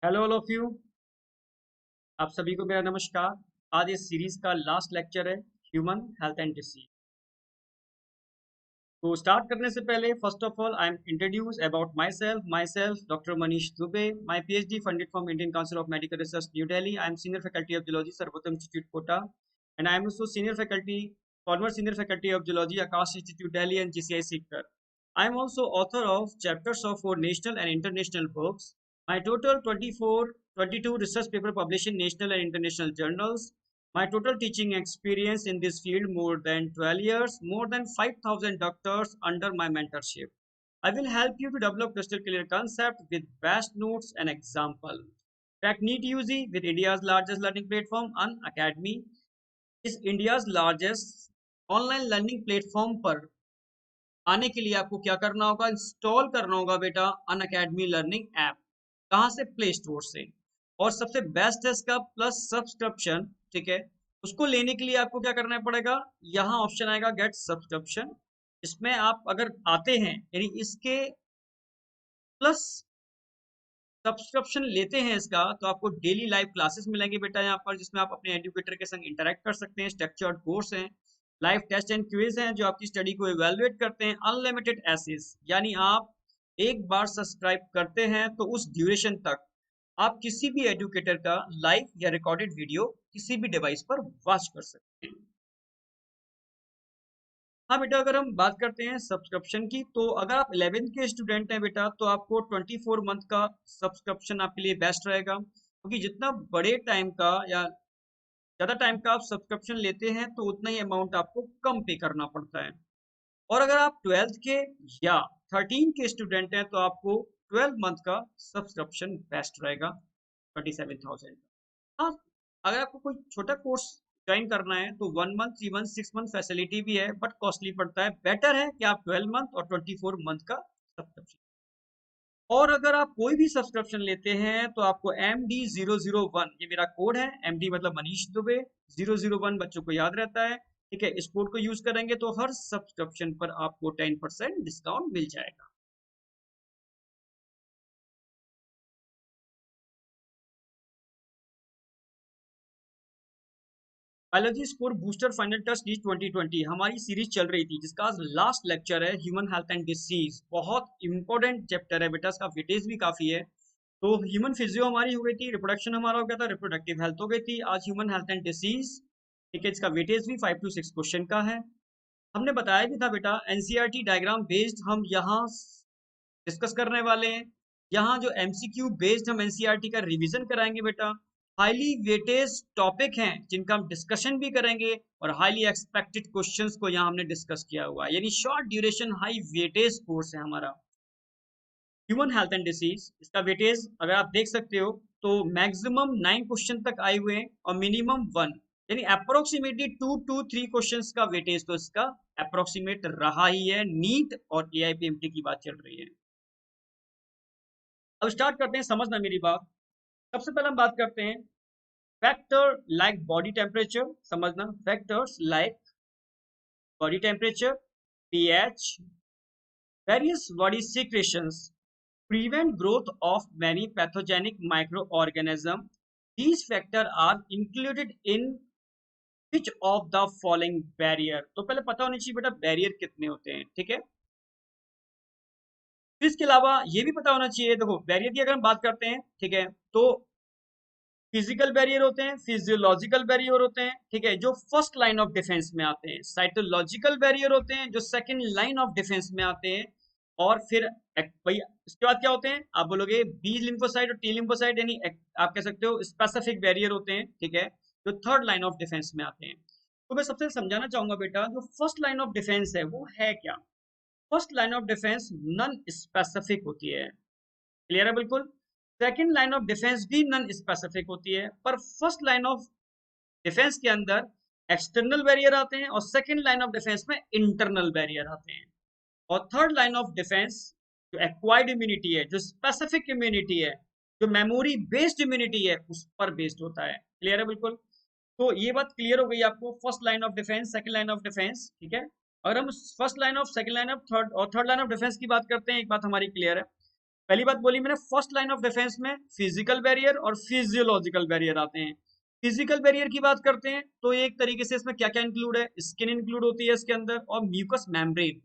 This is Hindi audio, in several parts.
Hello all of you. आप सभी को मेरा नमस्कार। आज इस सीरीज का लास्ट लेक्चर है ह्यूमन हेल्थ एंड डिसीज। तो स्टार्ट करने से पहले first of all I am introduce about myself doctor Manish Dubey. My PhD funded from Indian Council of Medical Research New Delhi. I am senior faculty of zoology Sarvottam institute Kota and I am also senior faculty former senior faculty of zoology Aakash institute Delhi and GCI Sikar. I am also author of chapters of 4 national and international books. My total 22 research paper published in national and international journals. My total teaching experience in this field more than 12 years, more than 5,000 doctors under my mentorship. I will help you to develop crystal clear concept with best notes and example. Crack NEET UG with India's largest learning platform, Unacademy. इस India's largest online learning platform पर आने के लिए आपको क्या करना होगा? इंस्टॉल करना होगा बेटा अनअकैडमी लर्निंग ऐप। कहाँ से? प्ले स्टोर से। और सबसे बेस्ट है इसका प्लस सब्सक्रिप्शन। ठीक है, उसको लेने के लिए आपको क्या करना पड़ेगा? यहाँ ऑप्शन आएगा गेट सब्सक्रिप्शन। इसमें आप अगर आते हैं यानी इसके प्लस सब्सक्रिप्शन लेते हैं इसका, तो आपको डेली लाइव क्लासेस मिलेंगे बेटा यहाँ पर, जिसमें आप अपने एजुकेटर के संग इंटरेक्ट कर सकते हैं। स्ट्रक्चर्ड कोर्स हैं, लाइव टेस्ट एंड क्विज हैं जो आपकी स्टडी को इवेलुएट करते हैं। अनलिमिटेड एसेस, यानी आप एक बार सब्सक्राइब करते हैं तो उस ड्यूरेशन तक आप किसी भी एजुकेटर का लाइव या रिकॉर्डेड वीडियो किसी भी डिवाइस पर वॉच कर सकते हैं। हाँ बेटा, अगर हम बात करते हैं सब्सक्रिप्शन की, तो अगर आप 11th के स्टूडेंट हैं बेटा, तो आपको 24 मंथ का सब्सक्रिप्शन आपके लिए बेस्ट रहेगा, क्योंकि जितना बड़े टाइम का या ज़्यादा टाइम का आप सब्सक्रिप्शन लेते हैं तो उतना ही अमाउंट आपको कम पे करना पड़ता है। और अगर आप 12th के या 13 के स्टूडेंट हैं तो आपको 12 मंथ का सब्सक्रिप्शन बेस्ट रहेगा, 27,000। हाँ, अगर आपको कोई छोटा कोर्स ज्वाइन करना है तो 1 मंथ, 3 मंथ, 6 मंथ फैसिलिटी भी है, बट कॉस्टली पड़ता है। बेटर है कि आप 12 मंथ और 24 मंथ का सब्सक्रिप्शन। और अगर आप कोई भी सब्सक्रिप्शन लेते हैं तो आपको MD001, ये मेरा कोड है, MD मतलब मनीष दुबे, 001 बच्चों को याद रहता है। ठीक है, इस कोड को यूज करेंगे तो हर सब्सक्रिप्शन पर आपको 10% डिस्काउंट मिल जाएगा। Biology score booster final test NEET 2020 हमारी सीरीज चल रही थी, जिसका आज लास्ट लेक्चर है ह्यूमन हेल्थ एंड डिसीज। बहुत इंपॉर्टेंट चैप्टर है बेटा, इसका वेटेज भी काफी है। तो ह्यूमन फिजियो हमारी हो गई थी, रिप्रोडक्शन हमारा हो गया था, रिप्रोडक्टिव हेल्थ हो गई थी। आज ह्यूमन हेल्थ एंड डिसीज। ठीक है, इसका वेटेज भी 5 to 6 क्वेश्चन का है। हमने बताया भी था बेटा, एनसीईआरटी डायग्राम बेस्ड हम यहाँ डिस्कस करने वाले हैं। यहाँ जो एमसीक्यू बेस्ड हम एनसीईआरटी का रिवीजन कराएंगे बेटा। हाईली वेटेज टॉपिक हैं जिनका हम डिस्कशन भी करेंगे, और हाईली एक्सपेक्टेड क्वेश्चंस को यहाँ हमने डिस्कस किया हुआ है, यानी short duration high weightage course है हमारा ह्यूमन हेल्थ एंड डिसीज। इसका वेटेज अगर आप देख सकते हो तो मैक्सिमम 9 क्वेश्चन तक आए हुए हैं और मिनिमम 1, यानी अप्रोक्सीमेटली 2 to 3 क्वेश्चंस का वेटेज तो इसका अप्रोक्सीमेट रहा ही है। नीट और एआईपीएमटी की बात चल रही है। अब स्टार्ट करते हैं, समझना मेरी बात। सबसे पहले हम बात करते हैं फैक्टर लाइक बॉडी टेम्परेचर। समझना, factors like body temperature, pH, various body secretions prevent growth of many pathogenic microorganisms. These factors are included in which of the following barrier? तो पहले पता होनी चाहिए बेटा बैरियर कितने होते हैं। ठीक है, फिर इसके अलावा ये भी पता होना चाहिए, देखो बैरियर की अगर हम बात करते हैं, ठीक है, तो फिजिकल बैरियर होते हैं, फिजियोलॉजिकल बैरियर होते हैं, ठीक है, जो फर्स्ट लाइन ऑफ डिफेंस में आते हैं। साइटोलॉजिकल बैरियर होते हैं जो सेकंड लाइन ऑफ डिफेंस में आते हैं। और फिर भाई इसके बाद क्या होते हैं? आप बोलोगे बी लिम्फोसाइट और टी लिम्फोसाइट, यानी आप कह सकते हो स्पेसिफिक बैरियर होते हैं। ठीक है, जो थर्ड लाइन ऑफ डिफेंस में आते हैं। तो मैं सबसे समझाना चाहूंगा बेटा, जो फर्स्ट लाइन ऑफ डिफेंस है वो है क्या? First line of defence non specific होती है। क्लियर है बिल्कुल। सेकंड लाइन ऑफ डिफेंस भी नॉन स्पेसिफिक होती है, पर फर्स्ट लाइन ऑफ डिफेंस के अंदर एक्सटर्नल बैरियर आते हैं और सेकंड लाइन ऑफ डिफेंस में इंटरनल बैरियर आते हैं। और थर्ड लाइन ऑफ डिफेंस जो एक्वायर्ड इम्यूनिटी है, जो स्पेसिफिक इम्यूनिटी है, जो मेमोरी बेस्ड इम्यूनिटी है, उस पर बेस्ड होता है। क्लियर है बिल्कुल। तो ये बात क्लियर हो गई आपको, first line of defence, second line of defence. ठीक है, अगर हम first line of, second line of, third और थर्ड लाइन ऑफ डिफेंस की बात करते हैं, एक बात हमारी क्लियर है। पहली बात बोली मैंने, फर्स्ट लाइन ऑफ डिफेंस में फिजिकल बैरियर और फिजियोलॉजिकल बैरियर आते हैं। फिजिकल बैरियर की बात करते हैं तो एक तरीके से इसमें क्या क्या इंक्लूड है, स्किन इंक्लूड होती है इसके अंदर, और म्यूकस मेम्ब्रेन।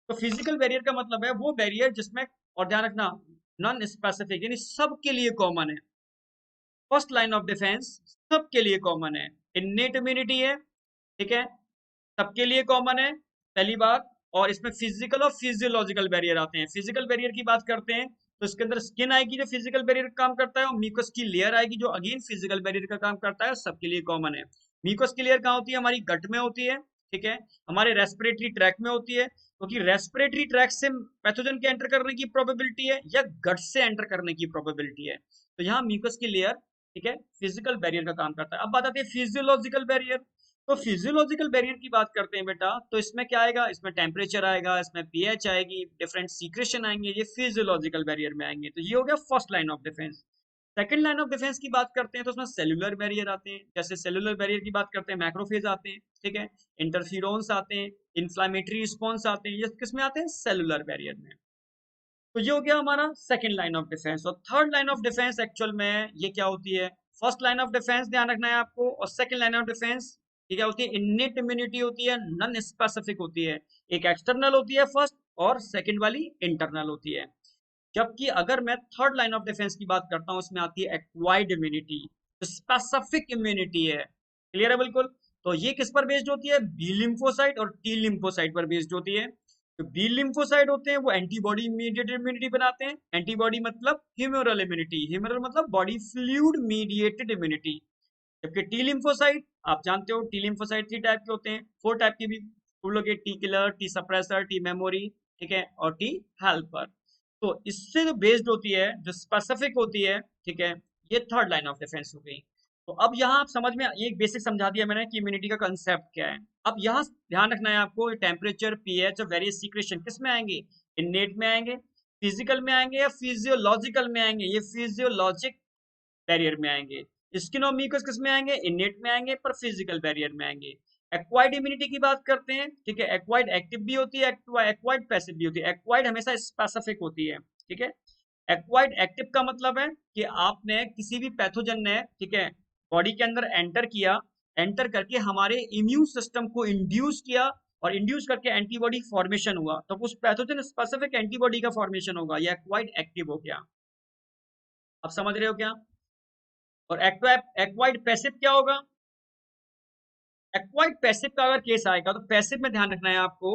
तो फिजिकल बैरियर का मतलब है वो बैरियर जिसमें, और ध्यान रखना, नॉन स्पेसिफिक यानी सबके लिए कॉमन है। फर्स्ट लाइन ऑफ डिफेंस सबके लिए कॉमन है, इन्नेट इम्यूनिटी है, ठीक है, सबके लिए कॉमन है, पहली बात। और इसमें फिजिकल और फिजियोलॉजिकल बैरियर आते हैं। फिजिकल बैरियर की बात करते हैं तो इसके अंदर स्किन आएगी जो फिजिकल बैरियर का काम करता है, और म्यूकस की लेयर आएगी जो अगेन फिजिकल बैरियर का काम करता है, सबके लिए कॉमन है। म्यूकस की लेयर कहाँ होती है, हमारी गट में होती है, ठीक है, हमारे रेस्पिरेटरी ट्रैक में होती है, क्योंकि रेस्पिरेटरी ट्रैक से पैथोजन के एंटर करने की प्रोबेबिलिटी है या गट से एंटर करने की प्रोबेबिलिटी है। तो यहाँ म्यूकस की लेयर, ठीक है, फिजिकल बैरियर का काम करता है। अब बात आती है फिजियोलॉजिकल बैरियर। तो फिजियोलॉजिकल बैरियर की बात करते हैं बेटा, तो इसमें क्या आएगा, इसमें टेम्परेचर आएगा, इसमें पीएच आएगी, डिफरेंट सीक्रेशन आएंगे, ये फिजियोलॉजिकल बैरियर में आएंगे। तो ये हो गया first line of defence. Second line of defence की बात करते हैं तो उसमें सेलुलर बैरियर आते हैं। जैसे सेलुलर बैरियर की बात करते हैं, मैक्रोफेज आते हैं, ठीक है, इंटरफिरोन्स आते हैं, इन्फ्लामेटरी रिस्पॉन्स आते हैं, ये किस में आते हैं, सेलुलर बैरियर में। तो ये हो गया हमारा सेकंड लाइन ऑफ डिफेंस। और third line of defence actual में ये क्या होती है, फर्स्ट लाइन ऑफ डिफेंस ध्यान रखना है आपको, और सेकंड लाइन ऑफ डिफेंस ये क्या होती है, इन्नेट इम्यूनिटी होती है, नॉन स्पेसिफिक होती है। एक एक्सटर्नल होती है फर्स्ट, और सेकंड वाली इंटरनल होती है। जबकि अगर मैं थर्ड लाइन ऑफ डिफेंस की बात करता हूँ, उसमें आती है एक्वायर्ड इम्यूनिटी, तो स्पेसिफिक इम्यूनिटी है। क्लियर है बिल्कुल। तो ये किस पर बेस्ड होती है, बी लिम्फोसाइट और टी लिम्फोसाइट पर बेस्ड होती है। जो बी लिम्फोसाइट होते हैं वो एंटीबॉडी मीडिएटेड इम्यूनिटी बनाते हैं। एंटीबॉडी मतलब ह्यूमरल इम्यूनिटी, ह्यूमरल मतलब बॉडी फ्लूइड मीडिएटेड इम्यूनिटी। जबकि टी लिम्फोसाइट, आप जानते हो टी लिम्फोसाइट 3 टाइप के होते हैं, 4 टाइप के भी फूल के, T killer, T suppressor, T memory, ठीक है, और टी हेल्पर। तो इससे जो बेस्ड होती है, जो स्पेसिफिक होती है, ठीक है, ये थर्ड लाइन ऑफ डिफेंस हो गई। तो अब यहाँ आप समझ में, ये बेसिक समझा दिया मैंने कि इम्यूनिटी का कंसेप्ट क्या है। अब यहाँ ध्यान रखना है आपको, टेम्परेचर, पीएच और वेरियस सीक्रेशन किस में आएंगे, इन्नेट में आएंगे, फिजिकल में आएंगे, या फिजियोलॉजिकल में आएंगे, ये फिजियोलॉजिक बैरियर में आएंगे। स्किन और म्यूकस किस में आएंगे, इनेट में आएंगे, पर फिजिकल बैरियर में आएंगे। एक्वायर्ड इम्यूनिटी की बात करते हैं, ठीक है, एक्वायर्ड एक्टिव भी होती है, एक्वायर्ड पैसिव भी होती है। एक्वायर्ड हमेशा स्पेसिफिक होती है, ठीक है। एक्वायर्ड एक्टिव का मतलब है कि आपने किसी भी पैथोजन ने, ठीक है, बॉडी के अंदर एंटर किया, एंटर करके हमारे इम्यून सिस्टम को इंड्यूस किया, और इंड्यूस करके एंटीबॉडी फॉर्मेशन हुआ, तो उस पैथोजन स्पेसिफिक एंटीबॉडी का फॉर्मेशन होगा, यह एक्वायर्ड एक्टिव हो गया। आप समझ रहे हो क्या। और एक्वाइड पैसिव क्या होगा, एक्वाइड पैसिव का अगर केस आएगा तो पैसिव में ध्यान रखना है आपको,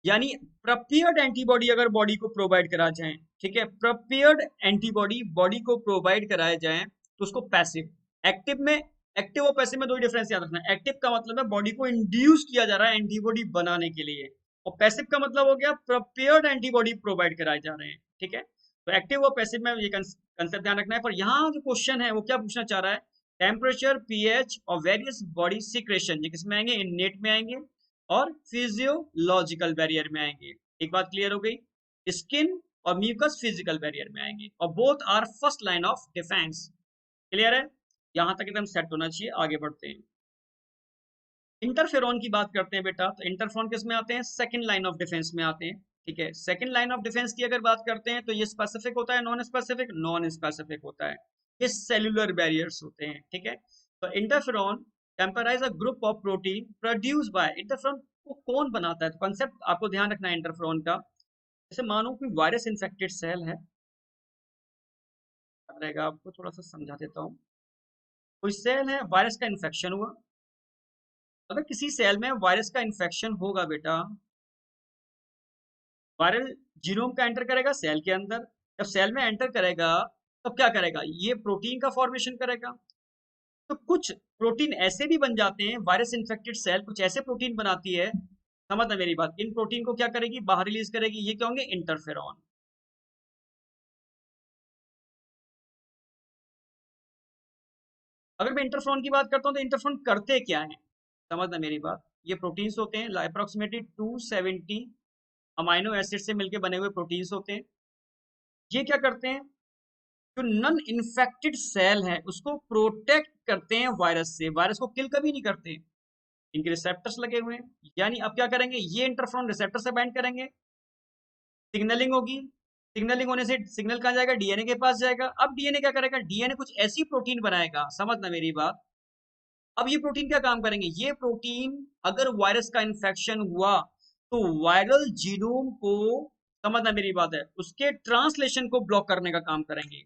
यानी प्रिपेयर्ड एंटीबॉडी अगर बॉडी को प्रोवाइड करा जाए, ठीक है, प्रिपेयर्ड एंटीबॉडी बॉडी को प्रोवाइड कराए जाए तो उसको पैसिव। एक्टिव में, एक्टिव और पैसिव में दो डिफरेंस याद रखना है। एक्टिव का मतलब है बॉडी को इंड्यूस किया जा रहा है एंटीबॉडी बनाने के लिए, और पैसिव का मतलब हो गया प्रिपेयर्ड एंटीबॉडी प्रोवाइड कराए जा रहे हैं, ठीक है। तो एक्टिव और पैसिव में ये कंसेप्ट ध्यान रखना है। पर यहाँ जो क्वेश्चन है वो क्या पूछना चाह रहा है, टेम्परेचर, पीएच और वेरियस बॉडी सिक्रेशन, ये किसमें आएंगे, इननेट में आएंगे, और फिजियोलॉजिकल बैरियर में आएंगे। एक बात क्लियर हो गई, स्किन और म्यूकस फिजिकल बैरियर में आएंगे, और both are first line of defence. Clear है, यहां तक एकदम सेट होना चाहिए। आगे बढ़ते हैं, इंटरफेरॉन की बात करते हैं बेटा। तो इंटरफेरॉन किस में आते हैं, सेकंड लाइन ऑफ डिफेंस में आते हैं, ठीक है। सेकंड लाइन ऑफ डिफेंस की अगर बात करते हैं तो ये स्पेसिफिक होता है, नॉन स्पेसिफिक, नॉन स्पेसिफिक होता है, ये सेलुलर बैरियर्स होते हैं, ठीक है। तो इंटरफेरॉन टेम्पराइज a group of protein produced by interferon को कौन बनाता है, तो कंसेप्ट आपको ध्यान रखना है इंटरफेरॉन का। जैसे मानो कोई वायरस इन्फेक्टेड सेल है, रहेगा आपको थोड़ा सा समझा देता हूँ। कोई सेल है, वायरस का इन्फेक्शन हुआ, अगर किसी सेल में वायरस का इन्फेक्शन होगा बेटा, वायरल जीनोम का एंटर करेगा सेल के अंदर, जब सेल में एंटर करेगा तब क्या करेगा, ये प्रोटीन का फॉर्मेशन करेगा। तो कुछ प्रोटीन ऐसे भी बन जाते हैं, वायरस इन्फेक्टेड सेल कुछ ऐसे प्रोटीन बनाती है, समझना मेरी बात, इन प्रोटीन को क्या करेगी, बाहर रिलीज करेगी, ये क्या होंगे, इंटरफेरॉन। अगर मैं इंटरफेरॉन की बात करता हूँ तो इंटरफेरॉन करते क्या है, समझना मेरी बात। ये प्रोटीन्स होते हैं, अप्रोक्सीमेटली 270 अमाइनो एसिड से मिलकर बने हुए प्रोटीन्स होते हैं। ये क्या करते हैं, जो नॉन इन्फेक्टेड सेल है उसको प्रोटेक्ट करते हैं वायरस से, वायरस को किल कभी नहीं करते। इनके रिसेप्टर्स लगे हुए हैं, यानी अब क्या करेंगे, ये इंटरफेरॉन रिसेप्टर से बाइंड करेंगे, सिग्नलिंग होगी, सिग्नलिंग होने से सिग्नल कहाँ जाएगा, डीएनए के पास जाएगा। अब डीएनए क्या करेगा, डीएनए कुछ ऐसी प्रोटीन बनाएगा, समझना मेरी बात। अब ये प्रोटीन क्या काम करेंगे, ये प्रोटीन अगर वायरस का इन्फेक्शन हुआ तो वायरल जीनोम को, समझना मेरी बात है, उसके ट्रांसलेशन को ब्लॉक करने का काम करेंगे।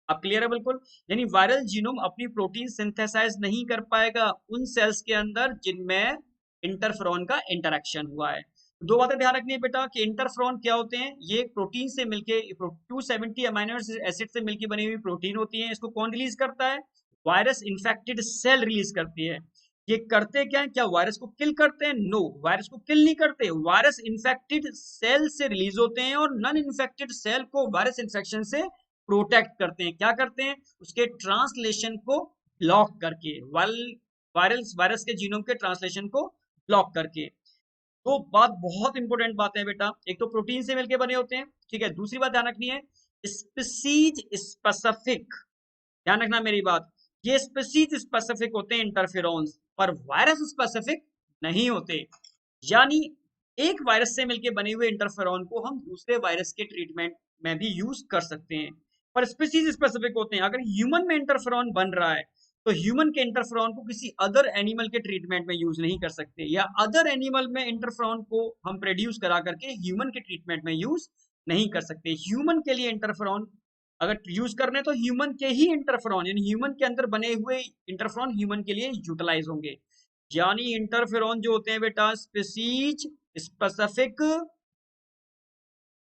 अब क्लियर है बिल्कुल। यानी वायरल जीनोम अपनी प्रोटीन सिंथेसाइज नहीं कर पाएगा उन सेल्स के अंदर जिनमें इंटरफेरॉन का इंटरेक्शन हुआ है। दो बातें ध्यान रखनी है बेटा कि इंटरफेरॉन क्या होते हैं, ये एक प्रोटीन से मिलके 270 अमीनो एसिड से मिलकर बनी हुई प्रोटीन होती है। इसको कौन रिलीज करता है, वायरस इन्फेक्टेड सेल रिलीज करती है। ये करते क्या है, क्या वायरस को किल करते हैं, नो, वायरस को किल नहीं करते, वायरस इन्फेक्टेड सेल से रिलीज होते हैं और नॉन इन्फेक्टेड सेल को वायरस इन्फेक्शन से प्रोटेक्ट करते हैं। क्या करते हैं, उसके ट्रांसलेशन को ब्लॉक करके, वायरस के जीनोम के ट्रांसलेशन को ब्लॉक करके। तो बात बहुत इंपॉर्टेंट बात है बेटा, एक तो प्रोटीन से मिलकर बने होते हैं, ठीक है। दूसरी बात ध्यान रखनी है, स्पीसीज स्पेसिफिक, ध्यान रखना मेरी बात, ये स्पीसीज स्पेसिफिक होते हैं इंटरफेरॉन्स, पर वायरस स्पेसिफिक नहीं होते। यानी एक वायरस से मिलकर बने हुए इंटरफेरॉन को हम दूसरे वायरस के ट्रीटमेंट में भी यूज कर सकते हैं, पर स्पीसीज स्पेसिफिक होते हैं। अगर ह्यूमन में इंटरफेरॉन बन रहा है तो ह्यूमन के इंटरफेरॉन को किसी अदर एनिमल के ट्रीटमेंट में यूज नहीं कर सकते, या अदर एनिमल में इंटरफेरॉन को हम प्रोड्यूस करा करके ह्यूमन के ट्रीटमेंट में यूज नहीं कर सकते। ह्यूमन के लिए इंटरफेरॉन अगर यूज करने तो ह्यूमन के ही इंटरफेरॉन, यानी ह्यूमन के अंदर बने हुए इंटरफेरॉन ह्यूमन के लिए यूटिलाइज होंगे। यानी इंटरफेरॉन जो होते हैं बेटा स्पीसीज स्पेसिफिक,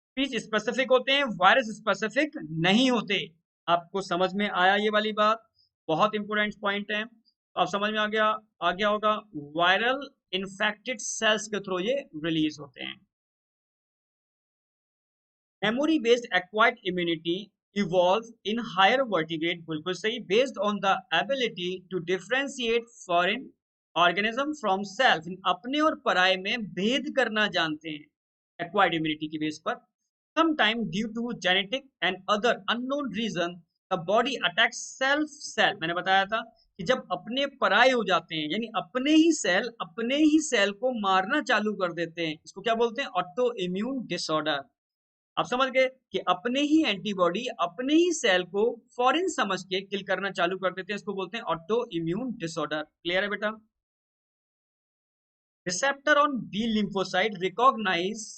स्पीच स्पेसिफिक होते हैं, वायरस स्पेसिफिक नहीं होते। आपको समझ में आया ये वाली बात, बहुत इंपॉर्टेंट पॉइंट है। तो आप समझ में आ गया होगा, वायरल इन्फेक्टेड सेल्स के थ्रू ये रिलीज होते हैं। Memory based acquired immunity evolve in higher vertebrate, बिल्कुल सही, based on the ability to differentiate foreign organism from self, अपने और पराये में भेद करना जानते हैं एक्वायर्ड इम्यूनिटी की बेस पर। Sometime due to genetic and other unknown reason, the body attacks self cell, मैंने बताया था कि जब अपने पराये हो जाते हैं, यानी अपने ही सेल को मारना चालू कर देते हैं, इसको क्या बोलते हैं, ऑटो इम्यून डिसऑर्डर। आप समझ गए कि अपने ही एंटीबॉडी अपने ही सेल को फॉरेन समझ के किल करना चालू कर देते हैं, इसको बोलते हैं ऑटो इम्यून डिसऑर्डर। क्लियर है बेटा। Receptor on B lymphocyte recognise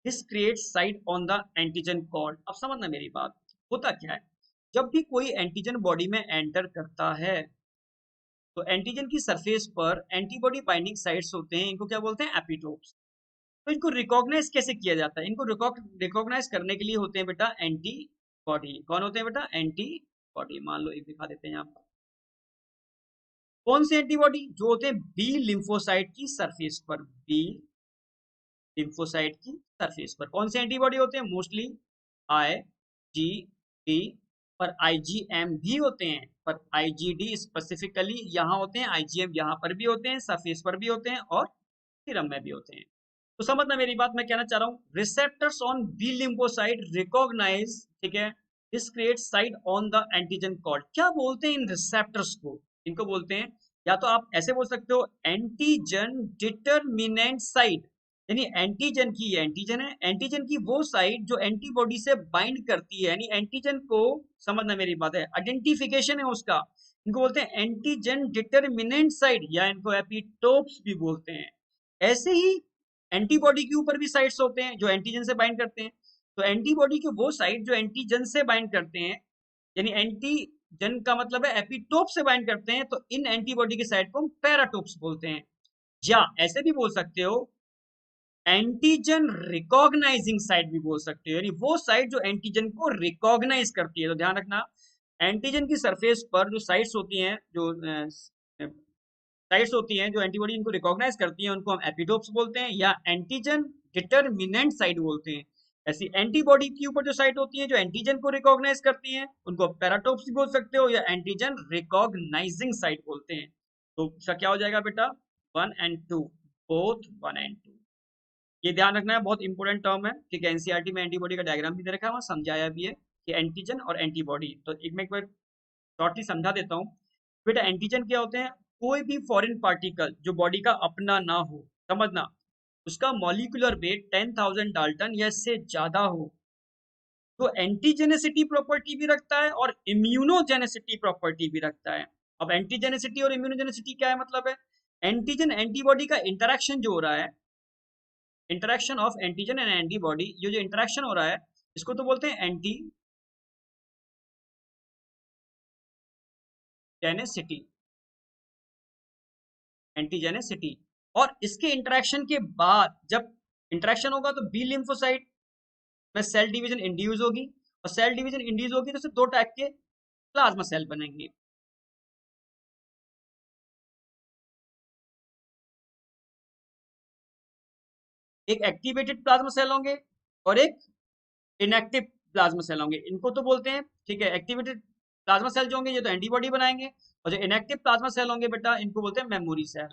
discrete site on the antigen called. अब समझना मेरी बात, होता क्या है, जब भी कोई एंटीजन बॉडी में एंटर करता है तो एंटीजन की सरफेस पर एंटीबॉडी बाइंडिंग साइट्स होते हैं, इनको क्या बोलते हैं, एपिटोप्स। तो इनको रिकॉग्नाइज कैसे किया जाता है, इनको रिकॉग्नाइज करने के लिए होते हैं बेटा एंटीबॉडी। कौन होते हैं बेटा, एंटीबॉडी। मान लो एक दिखा देते हैं यहाँ पर, कौन से एंटीबॉडी, जो होते हैं बी लिम्फोसाइट की सरफेस पर, बी लिम्फोसाइट की सरफेस पर कौन से एंटीबॉडी होते हैं, मोस्टली IgD, पर IgM भी होते हैं, पर IgD स्पेसिफिकली यहाँ होते हैं, IgM यहाँ पर भी होते हैं, सरफेस पर भी होते हैं और सीरम में भी होते हैं। तो समझना मेरी बात, मैं कहना चाह रहा हूँ, receptors on B lymphocyte recognise, ठीक है, discrete site on the antigen called. क्या बोलते हैं इन रिसेप्टर्स को, इनको बोलते हैं, या तो आप ऐसे बोल सकते हो, एंटीजन डिटरमिनेंट साइट। यानी एंटीजन की, ये एंटीजन है, एंटीजन की वो साइट जो एंटीबॉडी से बाइंड करती है, यानी एंटीजन को, समझना मेरी बात है, आइडेंटिफिकेशन है उसका, इनको बोलते हैं एंटीजन डिटरमिनेंट साइट, या इनको एपिटोप्स भी बोलते हैं। ऐसे ही एंटीबॉडी के ऊपर भी साइट्स होते हैं जो एंटीजन से बाइंड करते हैं। तो एंटीबॉडी के वो साइट जो एंटीजन से बाइंड करते हैं, यानी एंटीजन का मतलब है एपिटोप से बाइंड करते हैं, तो इन एंटीबॉडी के साइट को हम पैराटोप्स बोलते हैं। या ऐसे भी बोल सकते हो, एंटीजन रिकॉग्नाइजिंग साइट भी बोल सकते हो, यानी वो साइट जो एंटीजन को रिकॉग्नाइज करती है। तो ध्यान रखना, एंटीजन की सरफेस पर जो साइट्स होती हैं, जो साइट्स होती हैं जो एंटीबॉडी इनको रिकॉग्नाइज करती हैं, उनको हम एपिटोप्स बोलते हैं या एंटीजन डिटरमिनेंट साइट बोलते हैं। ऐसी एंटीबॉडी के ऊपर जो साइट होती है जो एंटीजन को रिकॉग्नाइज करती हैं, उनको पैराटोप्स भी बोल सकते हो या एंटीजन रिकॉग्नाइजिंग साइट बोलते हैं। तो इसका क्या हो जाएगा बेटा, 1 and 2, बोथ 1 and 2। ये ध्यान रखना है, बहुत इंपॉर्टेंट टर्म है, ठीक है। एनसीईआरटी में एंटीबॉडी का डायग्राम भी दे रखा है, वहां समझाया भी है कि एंटीजन और एंटीबॉडी। तो एक बार शॉर्टली समझा देता हूँ बेटा। एंटीजन क्या होते हैं, कोई भी फॉरेन पार्टिकल जो बॉडी का अपना ना हो, समझना, उसका मॉलिक्यूलर वेट 10,000 डाल्टन या इससे ज्यादा हो, तो एंटीजेनेसिटी प्रॉपर्टी भी रखता है और इम्यूनोजेनेसिटी प्रॉपर्टी भी रखता है। अब एंटीजेनेसिटी और इम्यूनोजेनेसिटी क्या है, मतलब है एंटीजन एंटीबॉडी का इंटरेक्शन जो हो रहा है, interaction of antigen and antibody, ये जो इंटरेक्शन हो रहा है इसको तो बोलते हैं एंटीजेनेसिटी, एंटीजेनेसिटी। और इसके इंटरेक्शन के बाद जब इंटरेक्शन होगा तो बी लिम्फोसाइट में सेल डिवीजन इंड्यूस होगी, और सेल डिवीजन इंड्यूस होगी तो सिर्फ दो टाइप के प्लाज्मा सेल बनेंगे। एक एक्टिवेटेड प्लाज्मा सेल होंगे और एक इनएक्टिव प्लाज्मा सेल होंगे, इनको तो बोलते हैं, ठीक है, एक्टिवेटेड प्लाज्मा सेल जो होंगे ये तो एंटीबॉडी बनाएंगे, और जो इनएक्टिव प्लाज्मा सेल होंगे बेटा इनको बोलते हैं मेमोरी सेल।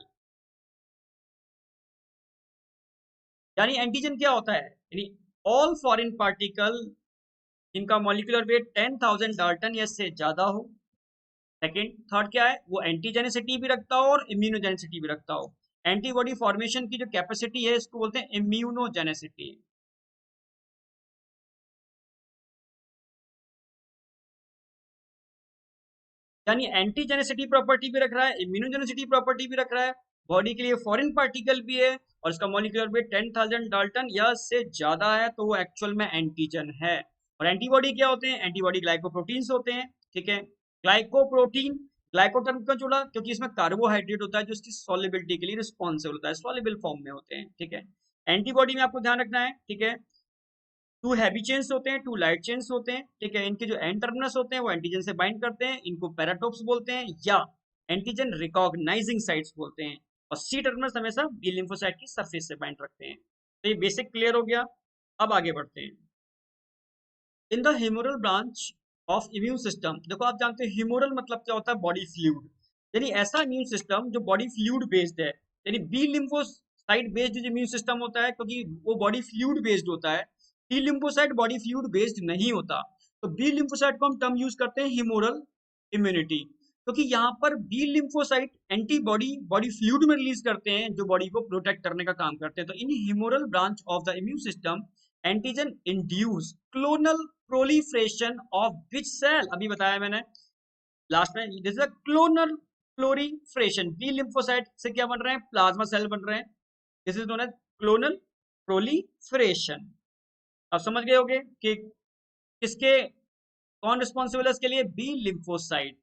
यानी एंटीजन क्या होता है, यानी ऑल फॉरेन पार्टिकल इनका मॉलिक्यूलर वेट 10,000 डाल्टन या से ज्यादा हो। सेकंड, थर्ड क्या है, वो एंटीजेनेसिटी भी रखता हो और इम्यूनोजेनेसिटी भी रखता हो। एंटीबॉडी फॉर्मेशन की जो कैपेसिटी है इसको बोलते हैं इम्यूनोजेनेसिटी। यानी एंटीजेनेसिटी प्रॉपर्टी भी रख रहा है, इम्यूनोजेनेसिटी प्रॉपर्टी भी रख रहा है, बॉडी के लिए फॉरेन पार्टिकल भी है, और इसका मॉलिक्यूलर वेट 10,000 डाल्टन या से ज्यादा है, तो वो एक्चुअल में एंटीजन है। और एंटीबॉडी क्या होते हैं, एंटीबॉडी ग्लाइकोप्रोटीन्स होते हैं, ठीक है। ग्लाइकोप्रोटीन, ग्लाइको टर्म क्यों जुड़ा, क्योंकि इसमें कार्बोहाइड्रेट होता है जो इसकी सॉल्युबिलिटी के लिए रिस्पॉन्सिबल होता है, सॉल्युबल फॉर्म में होते हैं, ठीक है। एंटीबॉडी में आपको ध्यान रखना है, ठीक है, टू हैवी चेन्स होते हैं, टू लाइट चेन्स होते हैं, ठीक है। इनके जो एन टर्मिनस होते हैं वो एंटीजन से बाइंड करते हैं, इनको पैराटोप्स बोलते हैं या एंटीजन रिकॉग्नाइजिंग साइट्स बोलते हैं। और सी टर्मिनस हमेशा बी लिम्फोसाइट की सरफेस से बाइंड रखते हैं। तो ये बेसिक क्लियर हो गया। अब आगे बढ़ते हैं। In the humoral branch of immune system, देखो आप जानते हैं ह्यूमरल मतलब क्या होता है, बॉडी फ्लूइड, यानी ऐसा इम्यून सिस्टम जो बॉडी फ्लूइड बेस्ड है। यानी बी लिम्फोसाइट बेस्ड जो इम्यून सिस्टम होता है, क्योंकि वो बॉडी फ्लूइड बेस्ड होता है, T lymphocyte body fluid based नहीं होता। तो बी लिम्फोसाइट को हम टर्म यूज करते हैं ह्यूमरल इम्यूनिटी, क्योंकि यहाँ पर B lymphocyte antibody body fluid में रिलीज करते हैं जो बॉडी को प्रोटेक्ट करने का काम करते हैं। तो in humoral branch of the immune system antigen induce clonal proliferation of which cell, अभी बताया मैंने लास्ट में, this is clonal proliferation. B lymphocyte से क्या बन रहे हैं, प्लाज्मा सेल बन रहे हैं, this is known as clonal proliferation. अब समझ गए होंगे कि किसके कौन रिस्पॉन्सिबल है इसके लिए, B lymphocyte.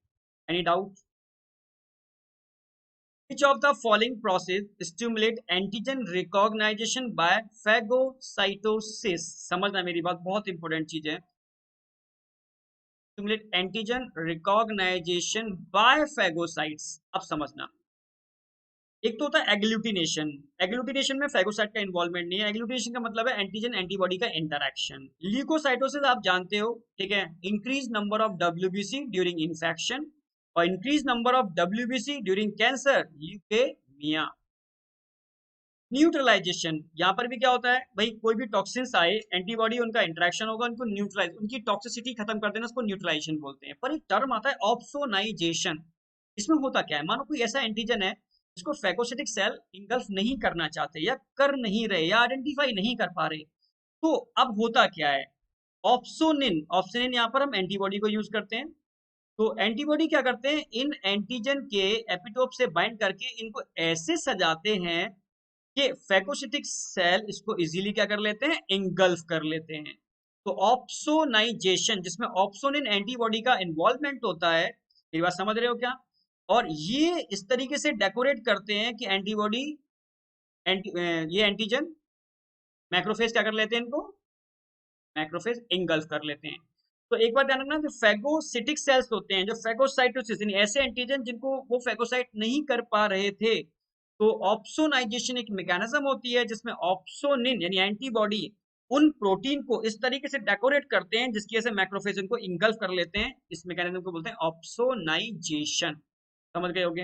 Any doubt? Which of the following process stimulate antigen recognition by phagocytosis? समझना मेरी बात, बहुत इंपॉर्टेंट चीज है। Stimulate antigen recognition by phagocytes। अब समझना, एक तो होता है एग्लूटिनेशन। एग्लूटिनेशन में फेगोसाइट का इन्वॉल्वमेंट नहीं है। एग्लूटिनेशन का मतलब है एंटीजन एंटीबॉडी का इंटरैक्शन। ल्यूकोसाइटोसिस आप जानते हो, ठीक है, increase number of WBC during infection और increase number of WBC during cancer, leukaemia. Neutralisation, यहाँ पर भी क्या होता है भाई, कोई भी टॉक्सिन्स आए, एंटीबॉडी उनका इंटरेक्शन होगा, उनको न्यूट्रलाइज, उनकी टॉक्सिसिटी खत्म कर देना, उसको न्यूट्रलाइजेशन बोलते हैं। पर एक टर्म आता है ऑप्सोनाइजेशन। इसमें होता क्या है, मानो कोई ऐसा एंटीजन है जिसको फैगोसिटिक सेल इंगल्फ नहीं करना चाहते या कर नहीं रहे या आइडेंटिफाई नहीं कर पा रहे, तो अब होता क्या है, ऑप्सोनिन, ऑप्सोनिन यहाँ पर हम एंटीबॉडी को यूज करते हैं। तो एंटीबॉडी क्या करते हैं, इन एंटीजन के एपिटोप से बाइंड करके इनको ऐसे सजाते हैं कि फैगोसिटिक सेल इसको इजीली क्या कर लेते हैं, इंगल्फ कर लेते हैं। तो ऑप्सोनाइजेशन, जिसमें ऑप्सोनिन एंटीबॉडी का इन्वॉल्वमेंट होता है, मेरी बात समझ रहे हो क्या? और ये इस तरीके से डेकोरेट करते हैं कि एंटीबॉडी ये एंटीजन मैक्रोफेज क्या कर लेते हैं, इनको मैक्रोफेज इंगल्फ कर लेते हैं। तो एक बात ध्यान रखना, जो फैगोसिटिक सेल्स होते हैं, जो फैगोसाइटोसिस, यानी ऐसे एंटीजन जिनको वो फैगोसाइट नहीं कर पा रहे थे, तो ऑप्सोनाइजेशन एक मैकेनिज्म होती है जिसमें ऑप्सोनिन यानी एंटीबॉडी उन प्रोटीन को इस तरीके से डेकोरेट करते हैं जिसकी वजह से मैक्रोफेज उनको इंगल्फ कर लेते हैं। इस मैकेनिज्म को बोलते हैं ऑप्सोनाइजेशन। समझ गए होंगे?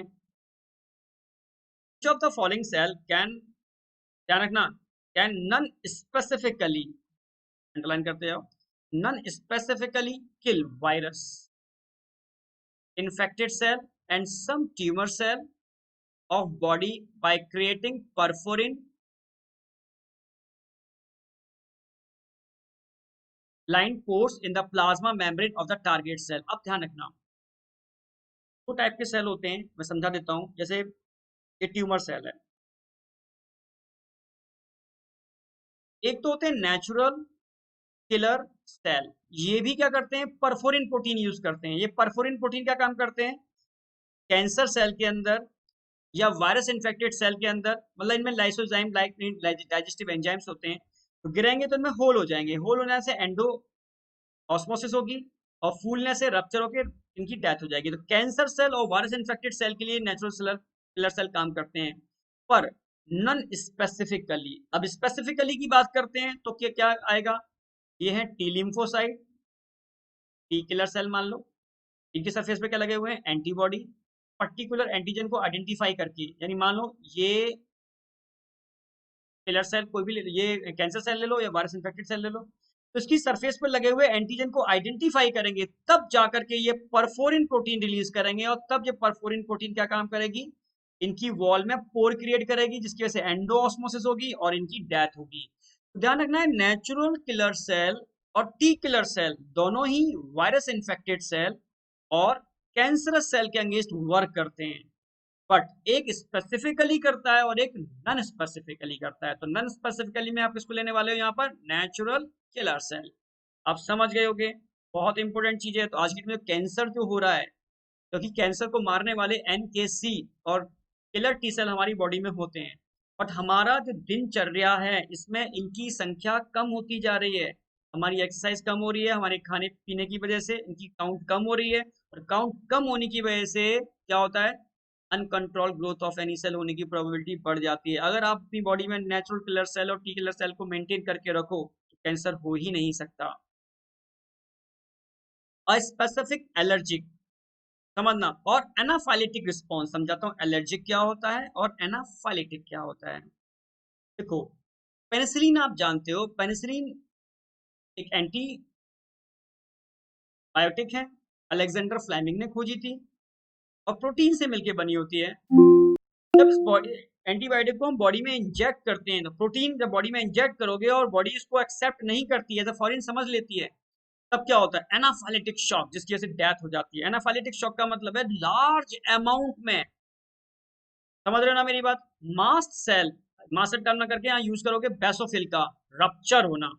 Of the following cell can, ध्यान रखना, कैन नन स्पेसिफिकली, अंडरलाइन करते जाओ, non specifically kill virus, infected cell and some tumor cell of body by creating perforin lined pores in the plasma membrane of the target cell. अब ध्यान रखना, दो टाइप के सेल होते हैं, मैं समझा देता हूं। जैसे ये ट्यूमर सेल है, एक तो होते हैं नेचुरल किलर सेल। ये भी क्या करते हैं, परफोरिन प्रोटीन यूज करते हैं। ये परफोरिन प्रोटीन क्या काम करते हैं, कैंसर सेल के अंदर या वायरस इन्फेक्टेड सेल के अंदर, मतलब इनमें लाइसोजाइम लाइक डाइजेस्टिव एंजाइम्स होते हैं, तो गिरेंगे तो इनमें होल हो जाएंगे। होल होने से एंडो ऑस्मोसिस होगी और फूलने से रप्चर होकर इनकी डेथ हो जाएगी। तो कैंसर सेल और वायरस इन्फेक्टेड सेल के लिए नेचुरल सेलर किलर सेल काम करते हैं, पर नॉन स्पेसिफिकली। अब स्पेसिफिकली की बात करते हैं तो क्या क्या आएगा, ये है T lymphocyte, T killer cell मान लो। इनके सरफेस पे क्या लगे हुए हैं, एंटीबॉडी, पर्टिकुलर एंटीजन को आइडेंटिफाई करके। यानी मान लो ये किलर सेल कोई भी ये कैंसर सेल ले लो या वायरस इन्फेक्टेड सेल ले लो, तो इसकी सरफेस पर लगे हुए एंटीजन को आइडेंटिफाई करेंगे, तब जाकर के ये परफोरिन प्रोटीन रिलीज करेंगे। और तब ये परफोरिन प्रोटीन क्या काम करेगी, इनकी वॉल में पोर क्रिएट करेगी, जिसकी वजह से एंडोऑस्मोसिस होगी और इनकी डेथ होगी। तो ध्यान रखना है, नेचुरल किलर सेल और टी किलर सेल दोनों ही वायरस इन्फेक्टेड सेल और कैंसरस सेल के अगेंस्ट वर्क करते हैं, बट एक स्पेसिफिकली करता है और एक नॉन स्पेसिफिकली करता है। तो नॉन स्पेसिफिकली में आप किसको लेने वाले हो, यहाँ पर नेचुरल किलर सेल। आप समझ गए होगे, बहुत इंपॉर्टेंट चीज है। तो आज की में कैंसर जो हो रहा है, क्योंकि कैंसर को मारने वाले NKC और किलर टी सेल हमारी बॉडी में होते हैं, बट हमारा जो दिनचर्या है इसमें इनकी संख्या कम होती जा रही है। हमारी एक्सरसाइज कम हो रही है, हमारे खाने पीने की वजह से इनकी काउंट कम हो रही है, और काउंट कम होने की वजह से क्या होता है, uncontrolled growth of any cell होने की प्रोबेबिलिटी बढ़ जाती है। अगर आप अपनी बॉडी में नेचुरल किलर सेल और टी किलर सेल को मेंटेन करके रखो तो कैंसर हो ही नहीं सकता। अस्पेसिफिक एलर्जिक समझना, और एनाफाइलेटिक रिस्पॉन्स समझाता हूँ। एलर्जिक क्या होता है और एनाफाइलेटिक क्या होता है। देखो, पेनिसिलिन आप जानते हो, पेनिसिलिन एक एंटीबायोटिक है, अलेक्जेंडर फ्लेमिंग ने खोजी थी और प्रोटीन से मिलकर बनी होती है। जब इस बॉडी एंटीबायोटिक को हम बॉडी में इंजेक्ट करते हैं, तो प्रोटीन जब बॉडी में इंजेक्ट करोगे और बॉडी इसको एक्सेप्ट नहीं करती है, जब फॉरेन समझ लेती है, तब क्या होता है, एनाफाइलेटिक शॉक, जिसकी वजह से डेथ हो जाती है। एनाफाइलेटिक शॉक का मतलब है लार्ज अमाउंट में, समझ रहे हो ना मेरी बात, mast cell, mast cell term ना करके यहाँ यूज करोगे बेसोफिल का, रप्चर होना,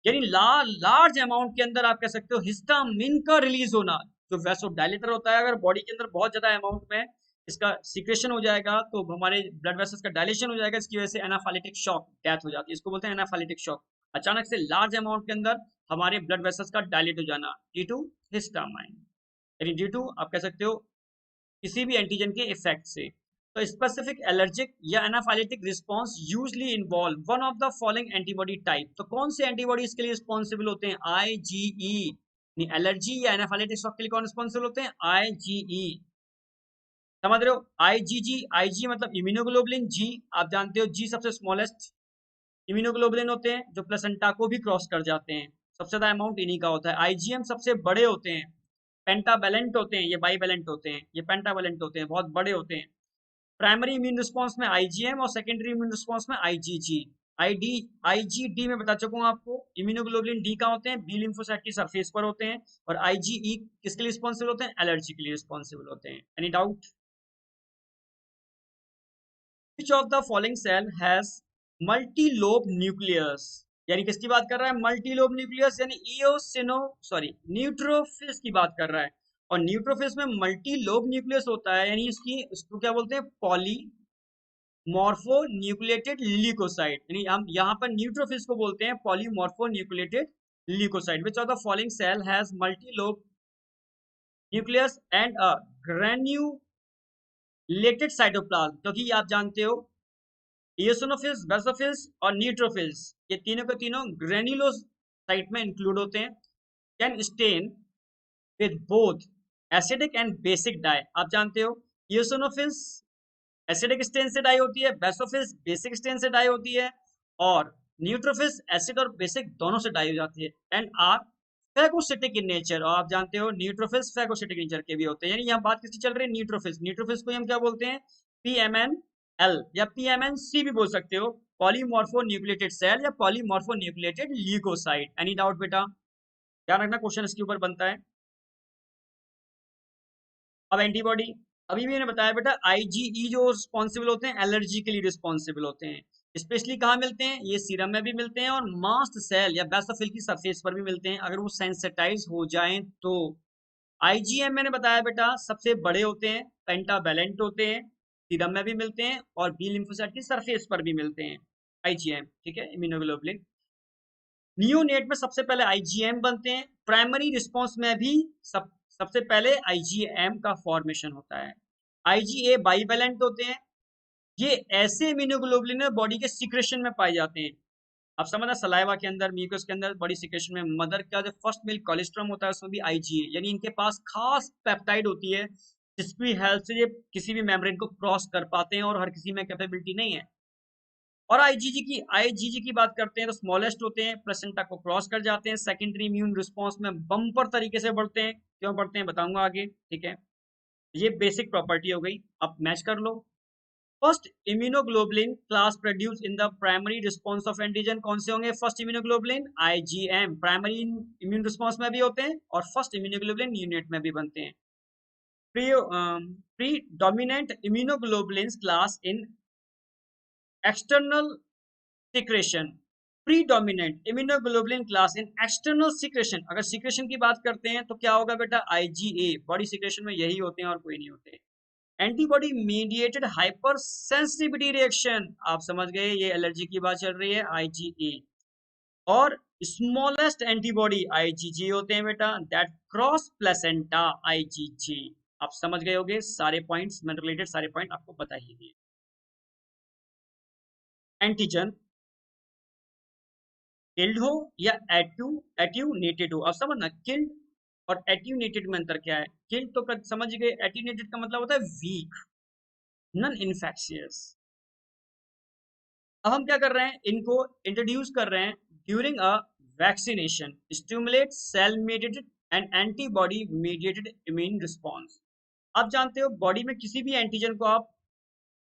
यानी लार्ज अमाउंट के अंदर आप कह सकते हो हिस्टामिन का रिलीज होना, जो वैसोडाइलेटर होता है। अगर बॉडी के अंदर बहुत ज्यादा अमाउंट में इसका सिक्रेशन हो जाएगा तो हमारे ब्लड वेसल्स का डायलेशन हो जाएगा, इसकी वजह से एनाफाइलेटिक शॉक, डेथ हो जाती है। इसको बोलते हैं एनाफाइलेटिक शॉक। अचानक से लार्ज अमाउंट के अंदर हमारे ब्लड वेसल्स का डायलेट हो जाना ड्यू टू हिस्टामाइन, यानी ड्यू टू आप कह सकते हो किसी भी एंटीजन के इफेक्ट से। तो स्पेसिफिक एलर्जिक या anaphylactic response usually involve one of the following antibody type. तो कौन से एंटीबॉडी इसके लिए रिस्पॉन्सिबल होते हैं, IgE। एलर्जी या एनाफाइलेटिक शॉक के लिए कौन रिस्पॉन्सिबल होते हैं, IgE। समझ रहे हो, IgG, IG मतलब इम्यूनोग्लोबुलिन, G आप जानते हो, G सबसे स्मॉलेस्ट इम्यूनोग्लोबुलिन होते हैं जो प्लेसेंटा को भी क्रॉस कर जाते हैं, सबसे ज्यादा अमाउंट इन्हीं का होता है। IgM सबसे बड़े होते हैं, पेंटावैलेंट होते हैं, ये बाईवैलेंट होते हैं, ये पेंटावैलेंट होते हैं, बहुत बड़े होते हैं। प्राइमरी इम्यून रिस्पांस में IgM और सेकेंडरी इम्यून रिस्पांस में IgG। IgD में बता चुका हूं आपको, इम्यूनोग्लोबुलिन डी का होते हैं, बी लिम्फोसाइट की सरफेस पर होते हैं, और IgE किसके लिए रिस्पॉन्सिबल होते हैं, एलर्जी के लिए रिस्पॉन्सिबल होते हैं। Any doubt. Which of the following cell has multi-lobe nucleus, यानी किसकी बात कर रहा है, मल्टी लोब न्यूक्लियस, यानी न्यूट्रोफिल्स की बात कर रहा है। और न्यूट्रोफिल्स में मल्टी लोब न्यूक्लियस होता है, यानी इसको क्या बोलते हैं, पॉली मॉर्फो न्यूक्लिएटेड ल्यूकोसाइट, यानी हम यहाँ पर न्यूट्रोफिल्स को बोलते हैं polymorphonucleated leukocyte. Which of the following cell has multi lobe nucleus and a granulated cytoplasm, क्योंकि आप जानते हो इयोसिनोफिल्स, बेसोफिल्स और न्यूट्रोफिल्स, ये तीनों के तीनों ग्रेन्युलोसाइट में इंक्लूड होते हैं। Can stain with both acidic and basic dye, आप जानते हो इयोसिनोफिल्स एसिडिक स्टेन से डाई होती है, बेसोफिल्स बेसिक स्टेन से डाई होती है, और न्यूट्रोफिल्स एसिड और बेसिक दोनों से डाई हो जाती है, and are phagocytic in nature. और आप जानते हो न्यूट्रोफिल्स फैगोसिटिक नेचर के भी होते हैं। यानी यहाँ बात किसकी चल रही है, न्यूट्रोफिल्स। न्यूट्रोफिल्स को हम क्या बोलते हैं, PMNL या PMNC भी बोल सकते हो, पॉलीमॉर्फोन्यूक्लिएटेड सेल या पॉलीमॉर्फोन्यूक्लिएटेड ल्यूकोसाइट। एनी डाउट बेटा? ध्यान रखना, क्वेश्चन इसके ऊपर बनता है। अब एंटीबॉडी, अभी मैंने बताया बेटा आईजीई जो रिस्पॉन्सिबल होते हैं एलर्जी के लिए रिस्पॉन्सिबल होते हैं। स्पेशली कहाँ मिलते हैं? ये सीरम में भी मिलते हैं और मास्ट सेल या बेसोफिल की सरफेस पर भी मिलते हैं अगर वो सेंसिटाइज हो जाएं तो। आईजीएम मैंने बताया बेटा सबसे बड़े होते हैं, पेंटावैलेंट होते हैं, सीरम में भी मिलते हैं और बी लिम्फोसाइट की सरफेस पर भी मिलते हैं आईजीएम, ठीक है, इम्यूनोग्लोबुलिन। नियोनेट में सबसे पहले आईजीएम बनते हैं, प्राइमरी रिस्पांस में भी सबसे पहले आईजीएम का फॉर्मेशन होता है। आईजीए बाइवेलेंट होते हैं, ये ऐसे इम्यूनोग्लोबुलिन बॉडी के सीक्रेशन में पाए जाते हैं। आप समझना, सलाइवा के अंदर, म्यूकस के अंदर, बॉडी सीक्रेशन में, मदर का जो फर्स्ट मिल्क कोलेस्ट्रम होता है उसमें भी आईजीए, यानी इनके पास खास पेप्टाइड होती है जिसकी हेल्प से ये किसी भी मेम्ब्रेन को क्रॉस कर पाते हैं और हर किसी में कैपेबिलिटी नहीं है। और आईजीजी की बात करते हैं तो स्मॉलेस्ट होते हैं, प्लेसेंटा को क्रॉस कर जाते हैं, सेकेंडरी इम्यून रिस्पांस में बम्पर तरीके से बढ़ते हैं। क्यों बढ़ते हैं बताऊंगा आगे, ठीक है। ये बेसिक प्रॉपर्टी हो गई, अब मैच कर लो। First immunoglobulin class produce in the primary response of antigen कौन से होंगे? First immunoglobulin IgM, primary immune response में भी होते हैं और फर्स्ट इम्यूनोग्लोबुलिन यूनिट में भी बनते हैं। Pre dominant immunoglobulin class in external secretion, predominant immunoglobulin class in external secretion. अगर सीक्रेशन की बात करते हैं तो क्या होगा बेटा? आईजीए, बॉडी सीक्रेशन में यही होते हैं और कोई नहीं होते। Antibody mediated hyper sensitivity reaction, आप समझ गए ये एलर्जी की बात चल रही है, आईजीए। और स्मॉलेस्ट एंटीबॉडी आईजीजी होते हैं बेटा, दैट क्रॉस प्लेसेंटा, आईजीजी। आप समझ गए होंगे, सारे पॉइंट्स में रिलेटेड सारे पॉइंट आपको बता ही दिए। एंटीजन किल्ड हो या एट्यूनेटेड हो, अब समझना किल्ड और एट्यूनेटेड में अंतर क्या है। किल्ड तो समझ गए, एट्यूनेटेड का मतलब होता है वीक, नॉन इन्फेक्शियस। अब हम क्या कर रहे हैं, इनको इंट्रोड्यूस कर रहे हैं during a vaccination, stimulate cell mediated and antibody mediated immune response. आप जानते हो बॉडी में किसी भी एंटीजन को आप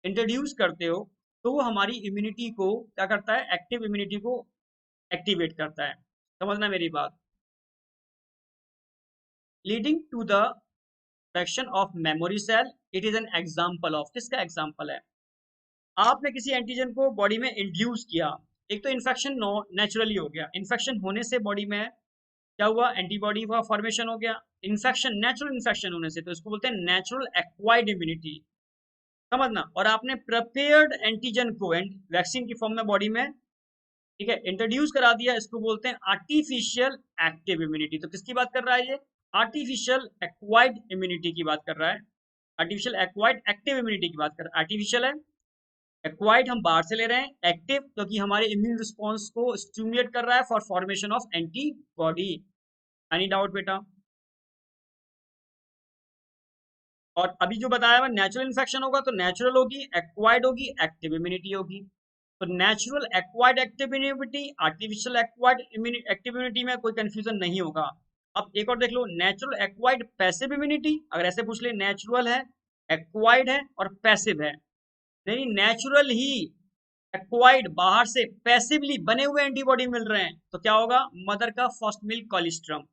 इंट्रोड्यूस करते हो तो वो हमारी इम्यूनिटी को क्या करता है? एक्टिव इम्यूनिटी को एक्टिवेट करता है। समझना मेरी बात। Leading to the production of memory cell, it is an example of, किसका एग्जाम्पल है? आपने किसी एंटीजन को बॉडी में इंड्यूस किया, एक तो इन्फेक्शन नेचुरली हो गया, इन्फेक्शन होने से बॉडी में क्या हुआ? एंटीबॉडी का फॉर्मेशन हो गया। इन्फेक्शन, नेचुरल इन्फेक्शन होने से, तो इसको बोलते हैं नेचुरल एक्वायर्ड इम्यूनिटी, समझना। और आपने प्रिपेयर्ड एंटीजन को वैक्सीन की फॉर्म में बॉडी में, ठीक है, इंट्रोड्यूस करा दिया, इसको बोलते हैं आर्टिफिशियल एक्टिव इम्यूनिटी। तो किसकी बात कर रहा है ये? आर्टिफिशियल एक्वायर्ड इम्यूनिटी की बात कर रहा है, आर्टिफिशियल एक्वायर्ड एक्टिव इम्यूनिटी की बात कर रहा है। आर्टिफिशियल है, एक्वायर्ड हम बाहर से ले रहे हैं, एक्टिव क्योंकि हमारे इम्यून रिस्पॉन्स को स्टिमुलेट कर रहा है for formation of antibody. Any doubt बेटा? और अभी जो बताया हुआ नेचुरल इन्फेक्शन होगा तो नेचुरल होगी, एक्वायर्ड होगी, एक्टिव इम्यूनिटी होगी। तो natural acquired active immunity, artificial acquired active immunity में कोई कंफ्यूजन नहीं होगा। अब एक और देख लो, नेचुरल एक्वायर्ड पैसिव इम्यूनिटी, अगर ऐसे पूछ ले नेचुरल है, एक्वायर्ड है और पैसिव है, नहीं नेचुरल ही एक्वायर्ड बाहर से पैसिवली बने हुए एंटीबॉडी मिल रहे हैं तो क्या होगा? मदर का फर्स्ट मिल्क कोलेस्ट्रम,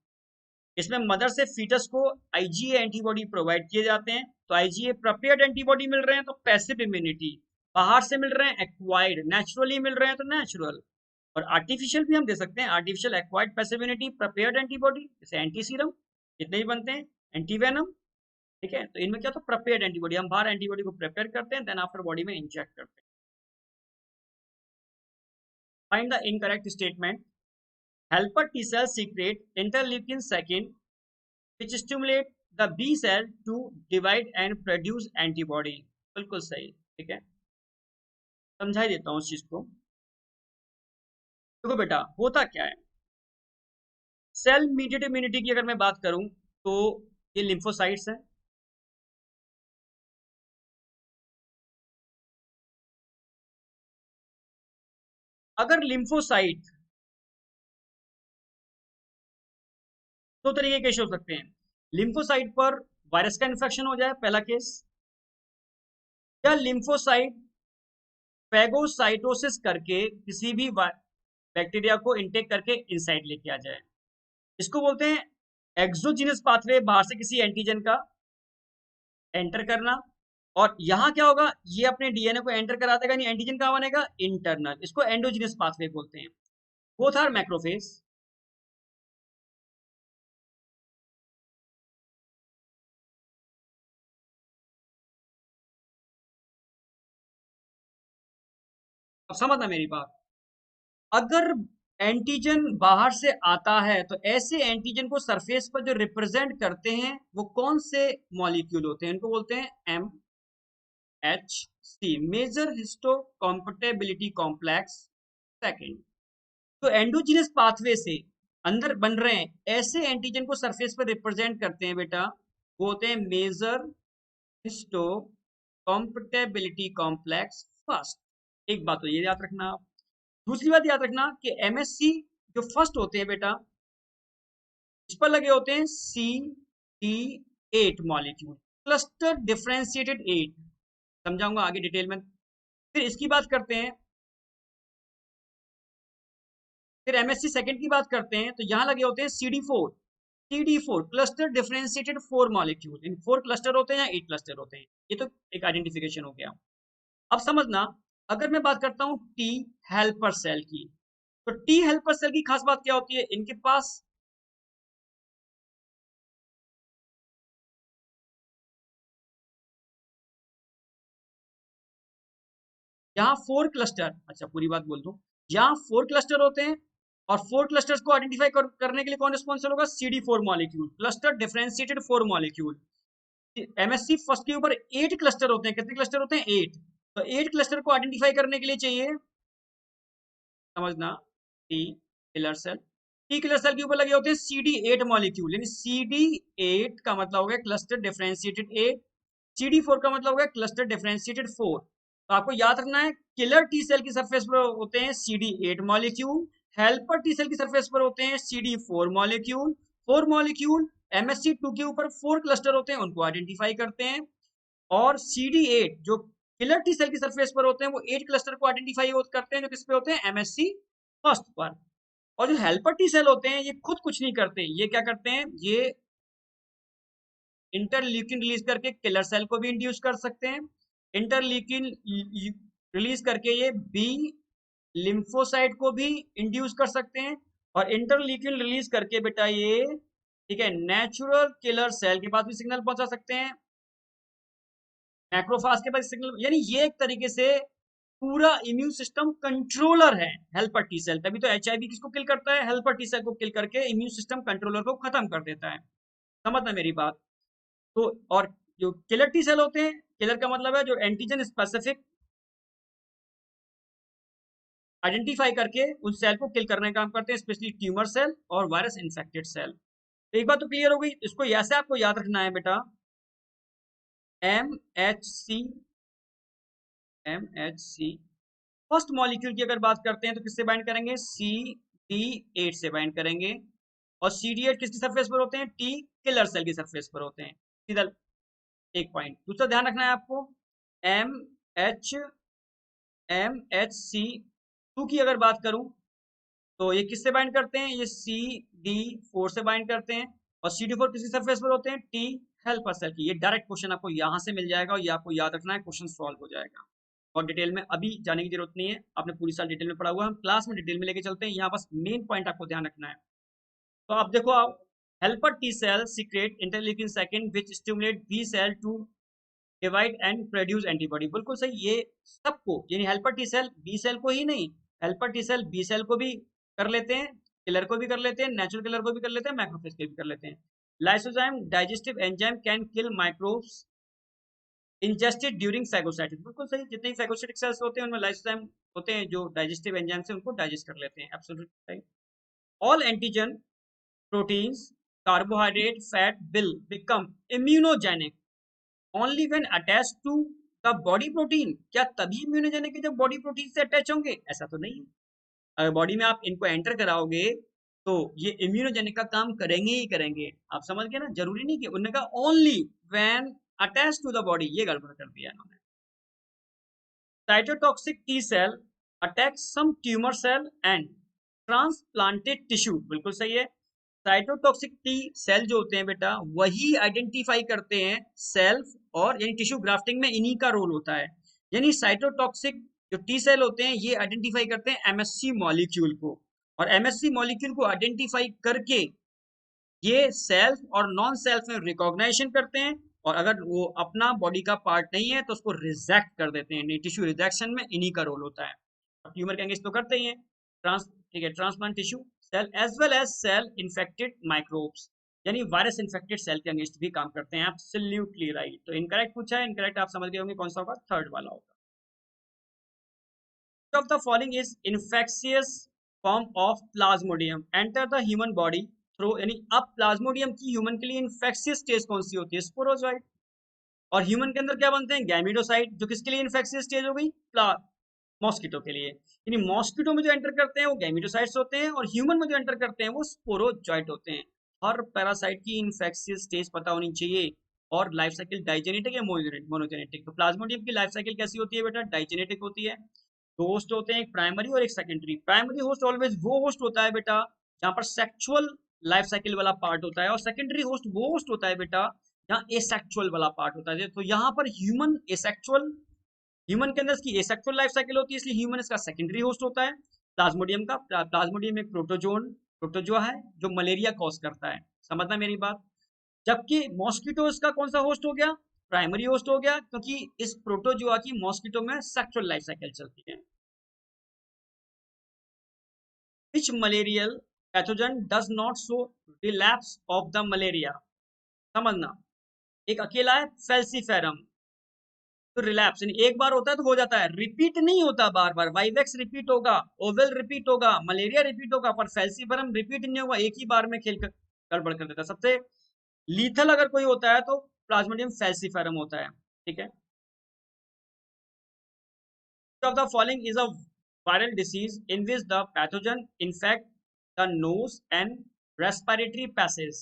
इसमें मदर से फीटस को आईजीए एंटीबॉडी प्रोवाइड किए जाते हैं, तो आईजीए प्रिपेयर्ड एंटीबॉडी मिल रहे हैं तो पैसिव इम्यूनिटी, बाहर से मिल रहे हैं एक्वायर्ड, नेचुरली मिल रहे हैं तो नेचुरल। और आर्टिफिशियल भी हम दे सकते हैं, artificial acquired passive immunity, prepared antibody जैसे एंटी सीरम, जितने भी बनते हैं, एंटीवेनम, ठीक है। तो इनमें क्या, तो प्रिपेयर्ड एंटीबॉडी, हम बाहर एंटीबॉडी को प्रिपेयर करते हैं, देन आफ्टर बॉडी में इंजेक्ट करते हैं। Find the incorrect statement. Helper T cell secrete interleukin 2 which stimulate the B cell to divide and produce antibody। बिल्कुल सही, ठीक है, समझा ही देता हूँ उस चीज को। देखो बेटा होता क्या है, सेल मीडिएटेड इम्यूनिटी की अगर मैं बात करूं तो ये लिम्फोसाइट्स हैं। अगर लिम्फोसाइट, दो तरीके के केस हो सकते हैं, लिम्फोसाइट पर वायरस का इन्फेक्शन हो जाए, पहला केस, या लिम्फोसाइट फैगोसाइटोसिस करके किसी भी बैक्टीरिया को इनटेक करके इनसाइड लेके आ जाए। इसको बोलते हैं एक्सोजीनस पाथवे, बाहर से किसी एंटीजन का एंटर करना। और यहाँ क्या होगा, ये अपने डीएनए को एंटर करा देगा, नहीं एंटीजन कहाँ बनेगा, इंटरनल। इसको एंडोजीनस पाथवे बोलते हैं। Both are macrophage. अब समझना मेरी बात, अगर एंटीजन बाहर से आता है तो ऐसे एंटीजन को सरफेस पर जो रिप्रेजेंट करते हैं वो कौन से मॉलिक्यूल होते हैं, इनको बोलते हैं MHC, major histocompatibility complex second. तो एंडोजीनस पाथवे से अंदर बन रहे हैं ऐसे एंटीजन को सरफेस पर रिप्रेजेंट करते हैं बेटा, वो होते हैं major histocompatibility complex first. एक बात तो ये याद रखना आप। दूसरी बात याद रखना कि MSC जो फर्स्ट होते हैं बेटा, इस पर लगे होते हैं CD8 मॉलिक्यूल, क्लस्टर डिफरेंशिएटेड 8। समझाऊंगा आगे डिटेल में। फिर इसकी बात करते हैं, फिर MSC सेकंड की बात करते हैं, तो यहां लगे होते हैं CD4 क्लस्टर डिफरेंशिएटेड 4 मॉलिक्यूल। इन 4 क्लस्टर होते हैं या 8 क्लस्टर होते हैं, ये तो एक आइडेंटिफिकेशन हो गया। अब समझना, अगर मैं बात करता हूं टी हेल्पर सेल की, तो टी हेल्पर सेल की खास बात क्या होती है, इनके पास यहाँ 4 क्लस्टर, अच्छा पूरी बात बोल दूं, यहाँ 4 क्लस्टर होते हैं। और 4 क्लस्टर्स को आइडेंटिफाई करने के लिए कौन रिस्पॉन्सिबल होगा, CD4 molecule, cluster differentiated 4 molecule. MSC first के ऊपर 8 क्लस्टर होते हैं। कितने क्लस्टर होते हैं, 8। तो 8 क्लस्टर को आइडेंटिफाई करने के लिए चाहिए, समझना, T killer cell. T killer cell के ऊपर लगे होते हैं CD8 मॉलिक्यूल, यानी CD8 का मतलब हो गया क्लस्टर डिफरेंशिएटेड 8, CD4 का मतलब हो गया क्लस्टर डिफरेंशिएटेड 4। तो आपको याद रखना है, किलर टी सेल की सरफेस पर होते हैं CD8 molecule, helper T cell की सरफेस पर होते हैं CD4 मॉलिक्यूल। 4 मॉलिक्यूल MSC2 के ऊपर 4 क्लस्टर होते हैं, उनको आइडेंटिफाई करते हैं। और CD8 जो किलर टी सेल की सरफेस पर होते हैं, वो 8 क्लस्टर को आइडेंटिफाई करते हैं, जो किस पे होते हैं, MSC फर्स्ट पर। और जो हेल्पर टी सेल होते हैं, ये खुद कुछ नहीं करते, ये क्या करते हैं, ये इंटरल्यूकिन रिलीज करके किलर सेल को भी इंड्यूस कर सकते हैं। इंटरल्यूकिन रिलीज करके ये बी लिम्फोसाइट को भी इंड्यूस कर सकते हैं। और इंटरल्यूकिन रिलीज करके बेटा ये, ठीक है, नेचुरल किलर सेल के पास भी सिग्नल पहुंचा सकते हैं, मैक्रोफाज के पास सिग्नल। यानी ये एक तरीके से पूरा इम्यून सिस्टम कंट्रोलर है हेल्पर टी सेल। तभी तो HIV किसको किल करता है, हेल्पर टी सेल को किल करके इम्यून सिस्टम कंट्रोलर को खत्म कर देता है। समझना मेरी बात। तो और जो किलर टी सेल होते हैं, किलर का मतलब है जो एंटीजन स्पेसिफिक आइडेंटिफाई करके उन सेल को किल करने का काम करते हैं, स्पेशली ट्यूमर सेल और वायरस इन्फेक्टेड सेल। तो एक बात तो क्लियर हो गई, इसको ऐसे आपको याद रखना है बेटा, MHC। MHC फर्स्ट मॉलिक्यूल की अगर बात करते हैं तो किससे बाइंड करेंगे, CD8 से बाइंड करेंगे। और CD8 किसकी सरफेस पर होते हैं, टी किलर सेल की सरफेस पर होते हैं। सीधा एक पॉइंट। दूसरा ध्यान रखना है आपको, MHC2 की अगर बात करूं, तो ये किससे बाइंड करते हैं, ये CD4 से बाइंड करते हैं। और CD4 किसकी सरफेस पर होते हैं, टी हेल्पर सेल की। ये डायरेक्ट क्वेश्चन आपको यहां से मिल जाएगा और ये आपको याद रखना है, क्वेश्चन सॉल्व हो जाएगा। और डिटेल में अभी जाने की जरूरत नहीं है, आपने पूरी साल डिटेल में पढ़ा हुआ है, हम क्लास में डिटेल में लेके चलते हैं। यहाँ बस मेन पॉइंट आपको ध्यान रखना है। तो आप देखो, आप helper T cell secrete interleukin second which stimulate B cell to divide and produce antibody. बिल्कुल सही, ये सबको, यानी helper T cell B cell को ही नहीं, helper T cell B cell को भी कर लेते हैं, किलर को भी कर लेते हैं, नेचुरल किलर को भी कर लेते हैं, मैक्रोफेज को भी कर लेते हैं। Lysozyme digestive enzyme can kill microbes ingested during phagocytosis. बिल्कुल सही, जितने फैगोसाइटिक सेल्स होते हैं उनमें लाइसोजाइम होते हैं जो डाइजेस्टिव एंजाइम से उनको डाइजेस्ट कर लेते हैं। एब्सोल्युटली सही। All antigen proteins carbohydrate fat will become immunogenic only when attached to the body protein. क्या तभी इम्यूनोजेनिक है जब बॉडी प्रोटीन से अटैच होंगे, ऐसा तो नहीं है। अगर बॉडी में आप इनको एंटर कराओगे तो ये इम्यूनोजेनिक का काम करेंगे ही करेंगे। आप समझ गए ना, जरूरी नहीं कि उन्होंने कहा only when attach to the body, ये गड़बड़ कर दिया इन्होंने। Cytotoxic T cell attack some tumour cell and transplanted tissue, बिल्कुल सही है। साइटोटॉक्सिक टी सेल जो होते हैं बेटा वही आइडेंटिफाई करते हैं सेल्फ, और यानी टिश्यू ग्राफ्टिंग में इन्हीं का रोल होता है। यानी साइटोटॉक्सिक जो टी सेल होते हैं ये आइडेंटिफाई करते हैं एमएससी मॉलिक्यूल को, और एमएससी मॉलिक्यूल को आइडेंटिफाई करके ये सेल्फ और नॉन सेल्फ में रिकॉग्नाइजेशन करते हैं, और अगर वो अपना बॉडी का पार्ट नहीं है तो उसको रिजेक्ट कर देते हैं। टिश्यू रिजेक्शन में इन्हीं का रोल होता है। ट्यूमर के अगेंस्ट तो करते ही है, ठीक है, transplant tissue cell as well as cell infected microbes, यानी वायरस इन्फेक्टेड सेल के अगेंस्ट भी काम करते हैं। Absolutely right. तो इनकरेक्ट पूछा है, इनकरेक्ट आप समझ गए होंगे कौन सा होगा, थर्ड वाला होगा। of the following is infectious form of plasmodium enter the human body through, यानी अब प्लाज्मोडियम की ह्यूमन के लिए इन्फेक्शियस स्टेज कौन सी होती है, स्पोरोजोइट। और ह्यूमन के अंदर क्या बनते हैं, गैमिडोसाइट, जो किसके लिए इन्फेक्शियस स्टेज हो गई, मॉस्किटो के लिए। यानी मॉस्किटो में जो एंटर करते हैं वो गैमिडोसाइट्स होते हैं, और ह्यूमन में जो एंटर करते हैं वो स्पोरोजोइट होते हैं। हर पैरासाइट की इन्फेक्शियस स्टेज पता होनी चाहिए। और लाइफ साइकिल डाइजेनेटिक या मोनोजेनेटिक। तो प्लाज्मोडियम की लाइफ साइकिल कैसी होती है बेटा, डाइजेनेटिक होती है। दो होस्ट होते हैं, एक प्राइमरी और एक सेकेंडरी। प्राइमरी होस्ट ऑलवेज वो होस्ट होता है बेटा जहां पर सेक्सुअल लाइफ साइकिल वाला पार्ट होता है, और सेकेंडरी होस्ट वो होस्ट होता है बेटा जहां एसेक्सुअल वाला पार्ट होता है। तो यहाँ पर ह्यूमन एसेक्सुअल, ह्यूमन के अंदर इसकी एसेक्सुअल लाइफ साइकिल होती है, इसलिए ह्यूमन इसका सेकेंडरी होस्ट होता है। प्लाज्मोडियम का, प्लाज्मोडियम एक प्रोटोजोआ है जो मलेरिया कॉज करता है, समझना मेरी बात। जबकि मॉस्किटो इसका कौन सा होस्ट हो गया, प्राइमरी होस्ट हो गया, क्योंकि इस प्रोटोजोआ की मॉस्किटो में सेक्सुअल लाइफ साइकिल चलती है। Which malarial pathogen does not show relapse of the malaria, समझना। एक अकेला है फेल्सीफेरम, तो रिलैप्स यानी एक बार होता है तो हो जाता है, रिपीट नहीं होता बार बार। वाइवेक्स रिपीट होगा, ओवेल रिपीट होगा, मलेरिया रिपीट होगा, पर फेल्सीफेरम रिपीट नहीं होगा, एक ही बार में खेल कर गड़बड़ कर देता है। सबसे लीथल अगर कोई होता है तो प्लाज्मोडियम फेल्सीफेरम होता है, ठीक है। Of the following is a viral disease in which the pathogen infect the nose and respiratory passages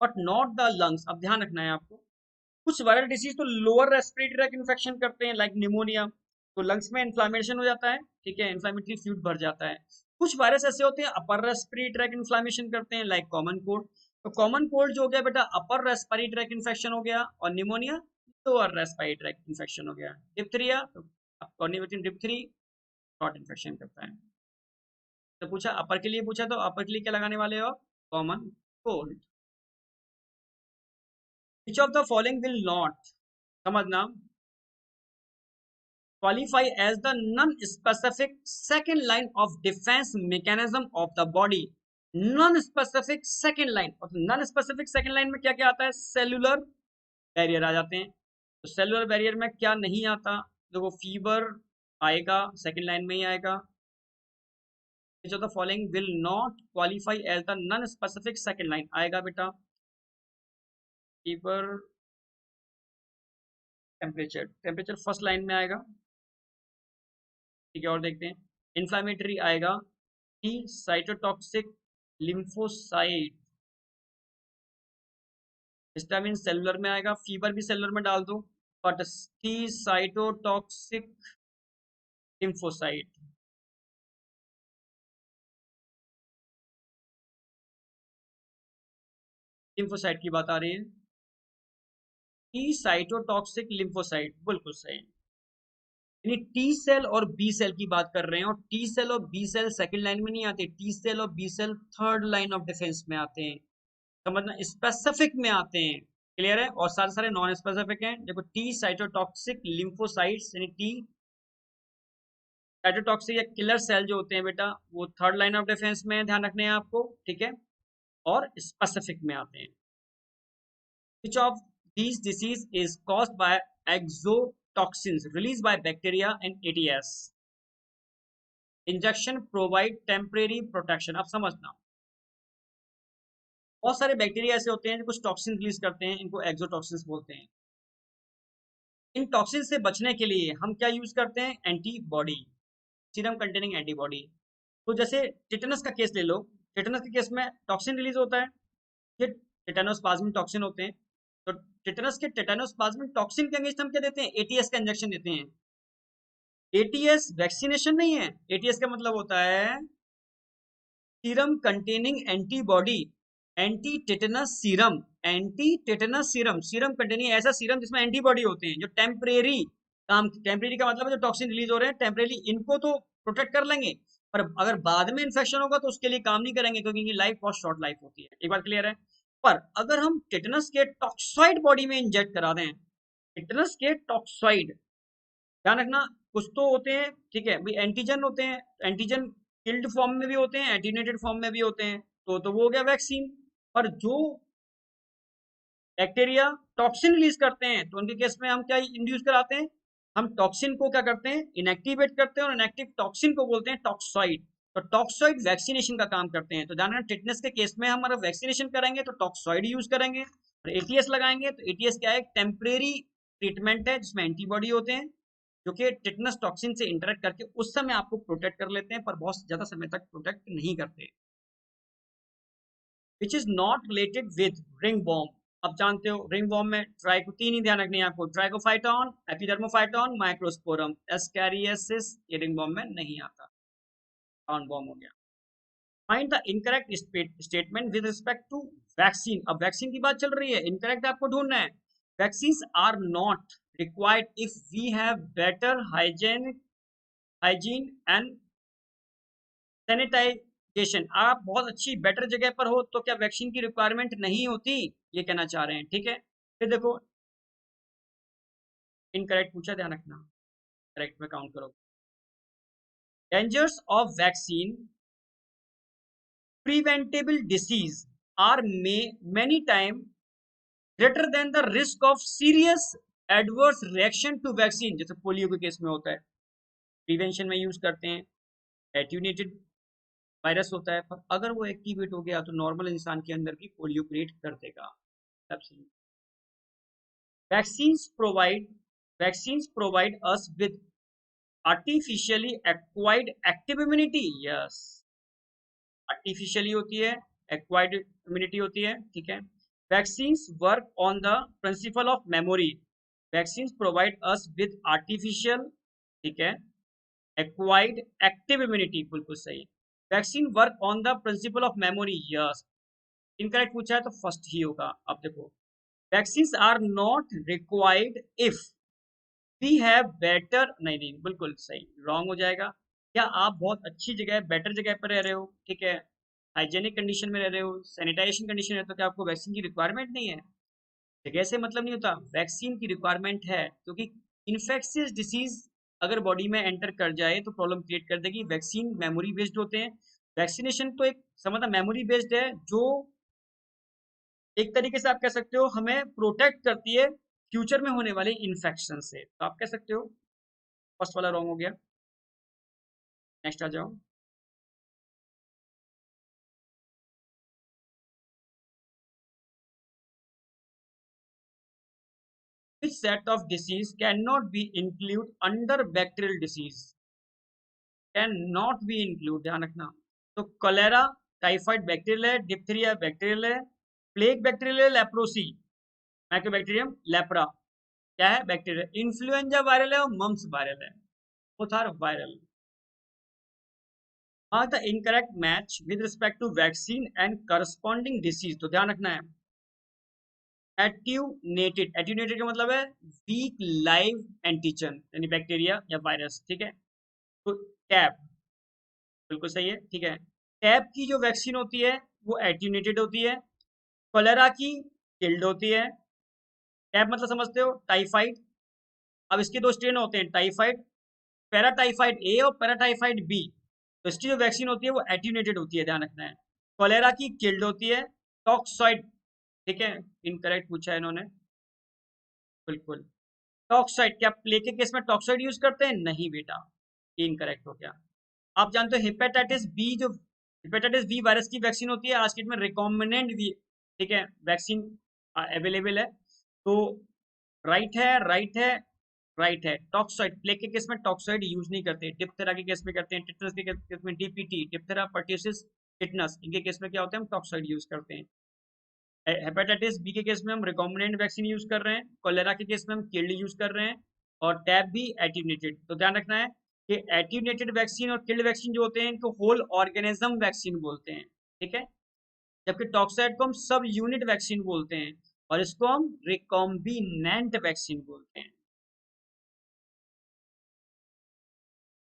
but not the lungs। अब ध्यान रखना है आपको, कुछ वायरल डिसीज तो लोअर रेस्पिरेटरी ट्रैक इन्फेक्शन करते हैं, लाइक निमोनिया, तो लंग्स में इन्फ्लामेशन हो जाता है, ठीक है, इन्फ्लामेटरी फ्लूइड भर जाता है। कुछ वायरस ऐसे होते हैं अपर रेस्पिरेटरी ट्रैक इन्फ्लामेशन करते हैं, लाइक कॉमन कोल्ड। तो कॉमन कोल्ड जो हो गया बेटा अपर रेस्पिरेटरी ट्रैक इन्फेक्शन हो गया, और pneumonia lower respiratory tract infection हो गया। डिप्थीरिया तो कॉर्निवेटिन डिप्थरी शॉर्ट इन्फेक्शन करता है। तो पूछा अपर के लिए, पूछा तो अपर के लिए क्या लगाने वाले हो, common cold. Which of the following will not, समझना, qualify as the non-specific second line of defense mechanism of the body। non-specific second line, और non-specific second line में क्या क्या आता है, सेलुलर बैरियर आ जाते हैं। तो सेलुलर बैरियर में क्या नहीं आता, देखो फीवर आएगा, सेकंड लाइन में ही आएगा। which of the following will not qualify as the non-specific second line आएगा बेटा, fever, temperature, temperature first line में आएगा, ठीक है। और देखते हैं, इन्फ्लामेटरी आएगा, T cytotoxic lymphocyte, histamine cellular में आएगा, फीवर भी सेलुलर में डाल दो, but T cytotoxic lymphocyte, lymphocyte की बात आ रही है, टी साइटोटॉक्सिक लिम्फोसाइट, बिल्कुल सही। यानी टी सेल और बी सेल की बात कर रहे हैं, और टी सेल और बी सेल सेकंड लाइन में नहीं आते, टी सेल और B cell third line of defence में आते हैं, समझना, स्पेसिफिक में आते हैं, क्लियर है। और सारे सारे नॉन स्पेसिफिक हैं। देखो टी साइटोटॉक्सिक लिम्फोसाइट्स यानी टी साइटोटॉक्सिक या किलर सेल जो होते हैं बेटा वो थर्ड लाइन ऑफ डिफेंस में है, ध्यान रखने हैं आपको, ठीक है, और स्पेसिफिक में आते हैं। Which of these disease is caused by exotoxins released by bacteria and ATS? Injection provide temporary protection. अब समझना, बहुत सारे बैक्टीरिया ऐसे होते हैं जो कुछ टॉक्सिन रिलीज करते हैं, इनको एक्सोटॉक्सिन्स बोलते हैं। इन टॉक्सिन से बचने के लिए हम क्या यूज करते हैं, एंटीबॉडी, सीरम कंटेनिंग एंटीबॉडी। तो जैसे टिटेनस का केस ले लो, टिटेनस के केस में टॉक्सिन रिलीज होता है, ये टेटानोस्प्लाज्मिक टॉक्सिन होते हैं। तो टिटेनस के टेटानोस्प्लाज्मिक टॉक्सिन के अगेंस्ट हम क्या देते हैं, एटीएस का इंजेक्शन देते हैं। एटीएस वैक्सीनेशन नहीं है। एटीएस का मतलब होता है serum containing antibody, anti tetanus serum. Anti tetanus serum, serum containing ऐसा सीरम जिसमें एंटीबॉडी होते हैं जो टेम्परेरी काम, टेम्परेरी का मतलब है जो टॉक्सिन रिलीज हो रहे हैं टेम्परेरी, इनको तो प्रोटेक्ट कर लेंगे, पर अगर बाद में इन्फेक्शन होगा तो उसके लिए काम नहीं करेंगे, क्योंकि इनकी लाइफ बहुत शॉर्ट लाइफ होती है। एक बात क्लियर है। पर अगर हम टेटनस के टॉक्साइड बॉडी में इंजेक्ट करा दें, टेटनस के टॉक्साइड, ध्यान रखना, कुछ तो होते हैं, ठीक है भाई, एंटीजन होते हैं, एंटीजन किल्ड फॉर्म में भी होते हैं, एटीन्यूएटेड फॉर्म में भी होते हैं, तो वो हो गया वैक्सीन। पर जो बैक्टीरिया टॉक्सिन रिलीज करते हैं तो उनके केस में हम क्या इंड्यूस कराते हैं, हम टॉक्सिन को क्या करते हैं, इनएक्टिवेट करते हैं, और इनएक्टिव टॉक्सिन को बोलते हैं टॉक्सॉइड। तो टॉक्सॉइड वैक्सीनेशन का काम करते हैं। तो ध्यान रखना, टिटनेस के केस में हमारा वैक्सीनेशन करेंगे तो टॉक्सॉइड यूज करेंगे, और एटीएस लगाएंगे तो एटीएस क्या है, एक टेम्परेरी ट्रीटमेंट है जिसमें एंटीबॉडी होते हैं जो कि टिटनस टॉक्सिन से इंटरेक्ट करके उस समय आपको प्रोटेक्ट कर लेते हैं, पर बहुत ज्यादा समय तक प्रोटेक्ट नहीं करते। Which is not related with ringworm. अब जानते हो रिंग वॉर्म में ट्राइको, तीन ही ध्यान रखनी है आपको, ट्राइकोफाइटॉन, एपिडर्मोफाइटॉन, माइक्रोस्पोरम, एस्कैरियोसिस, ये रिंग वॉर्म में नहीं आता, राउंड वॉर्म हो गया। Find the incorrect statement with respect to vaccine. अब वैक्सीन की बात चल रही है, इनकरेक्ट आपको ढूंढना है। Vaccines are not required if we have better hygiene and sanitisation. आप बहुत अच्छी बेटर जगह पर हो तो क्या वैक्सीन की रिक्वायरमेंट नहीं होती, ये कहना चाह रहे हैं, ठीक है। फिर देखो, इनकरेक्ट पूछा, ध्यान रखना, करेक्ट में काउंट करो। Dangers of vaccine, preventable disease are many time greater than the risk of serious adverse reaction to vaccine. जैसे पोलियो के केस में होता है, प्रिवेंशन में यूज करते हैं, एट्यूनेटेड वायरस होता है, पर अगर वो एक्टिवेट हो गया तो नॉर्मल इंसान के अंदर भी पोलियो क्रिएट कर देगा। Vaccines provide vaccines provide us with artificially acquired active immunity. Yes, artificially होती है, acquired immunity होती है, ठीक है। Vaccines work on the principle of memory. Vaccines provide us with artificial, ठीक है, acquired active immunity, बिल्कुल सही। Vaccine work on the principle of memory. Yes, incorrect पूछा है तो फर्स्ट ही होगा। अब देखो, vaccines are not required if we have better, नहीं नहीं बिल्कुल सही, रॉन्ग हो जाएगा। क्या आप बहुत अच्छी जगह, बेटर जगह पर रह रहे हो, ठीक है, हाइजेनिक कंडीशन में रह रहे हो, सैनिटाइजेशन कंडीशन है, तो क्या आपको वैक्सीन की रिक्वायरमेंट नहीं है? जगह से मतलब नहीं होता, वैक्सीन की रिक्वायरमेंट है, क्योंकि इन्फेक्शियस डिसीज अगर बॉडी में एंटर कर जाए तो प्रॉब्लम क्रिएट कर देगी। वैक्सीन मेमोरी बेस्ड होते हैं, वैक्सीनेशन तो एक समझना मेमोरी बेस्ड है, जो एक तरीके से आप कह सकते हो हमें प्रोटेक्ट करती है फ्यूचर में होने वाले इन्फेक्शन से, तो आप कह सकते हो फर्स्ट वाला रॉन्ग हो गया। नेक्स्ट आ जाओ। Which set of disease can not be include under bacterial disease, can not be include, ध्यान रखना। तो कलेरा टाइफाइड बैक्टीरियल है, डिप्थीरिया बैक्टीरियल है, प्लेग बैक्टीरियल है, लेप्रोसी माइक्रोबैक्टीरियम लेप्रा क्या है, बैक्टीरिया, इन्फ्लुएंजा वायरल है और मम्स वायरल है, बोथ आर वायरल। हाँ, the incorrect match with respect to vaccine and corresponding disease, तो ध्यान रखना है, एट्यूनेटेड, एट्यूनेटेड का मतलब है वीक लाइव एंटीजन, यानी बैक्टीरिया या वायरस, ठीक है। तो टैब बिल्कुल सही है, ठीक है। टैब की जो वैक्सीन होती है वो एट्यूनेटेड होती है, कोलेरा की किल्ड होती है। टैब मतलब समझते हो, टाइफाइड। अब इसके दो स्ट्रेन होते हैं, टाइफाइड, पैराटाइफाइड ए और पैराटाइफाइड बी। तो इसकी जो वैक्सीन होती है वो एट्यूनेटेड होती है, ध्यान रखना है। कोलेरा की किल्ड होती है, टॉक्सॉइड, ठीक है, इनकरेक्ट पूछा है इन्होंने, बिल्कुल। टॉक्साइड, क्या प्ले के केस में टॉक्साइड यूज करते हैं? नहीं बेटा, ये इनकरेक्ट हो गया। आप जानते हो हेपेटाइटिस बी, जो हेपेटाइटिस बी वायरस की वैक्सीन होती है आज की डेट में रिकमेंडेड भी, ठीक है, वैक्सीन अवेलेबल है। तो राइट है, राइट है, राइट है। टॉक्साइड, प्लेग के केस में टॉक्साइड यूज नहीं करते, डिप्थेरा के केस में करते हैं, टिटनस के केस में डीपीटी, डिप्थेरा पर्ट्यूसिस टिटनस, इनके केस में क्या होता है, हम टॉक्साइड यूज करते हैं। हेपेटाइटिस बी के केस में हम रिकॉम्बिनेंट वैक्सीन यूज कर रहे हैं, कोलेरा के केस में हम किल्ड यूज कर रहे हैं, और टैब भी एटीन्यूएटेड। तो ध्यान रखना है, कि एट्यूनेटेड वैक्सीन और किल्ड वैक्सीन जो होते हैं इनको होल ऑर्गेनिज्म वैक्सीन बोलते हैं, ठीक है। जबकि टॉक्साइड को हम सब यूनिट वैक्सीन बोलते हैं और इसको हम रिकॉम्बिनेंट वैक्सीन बोलते हैं।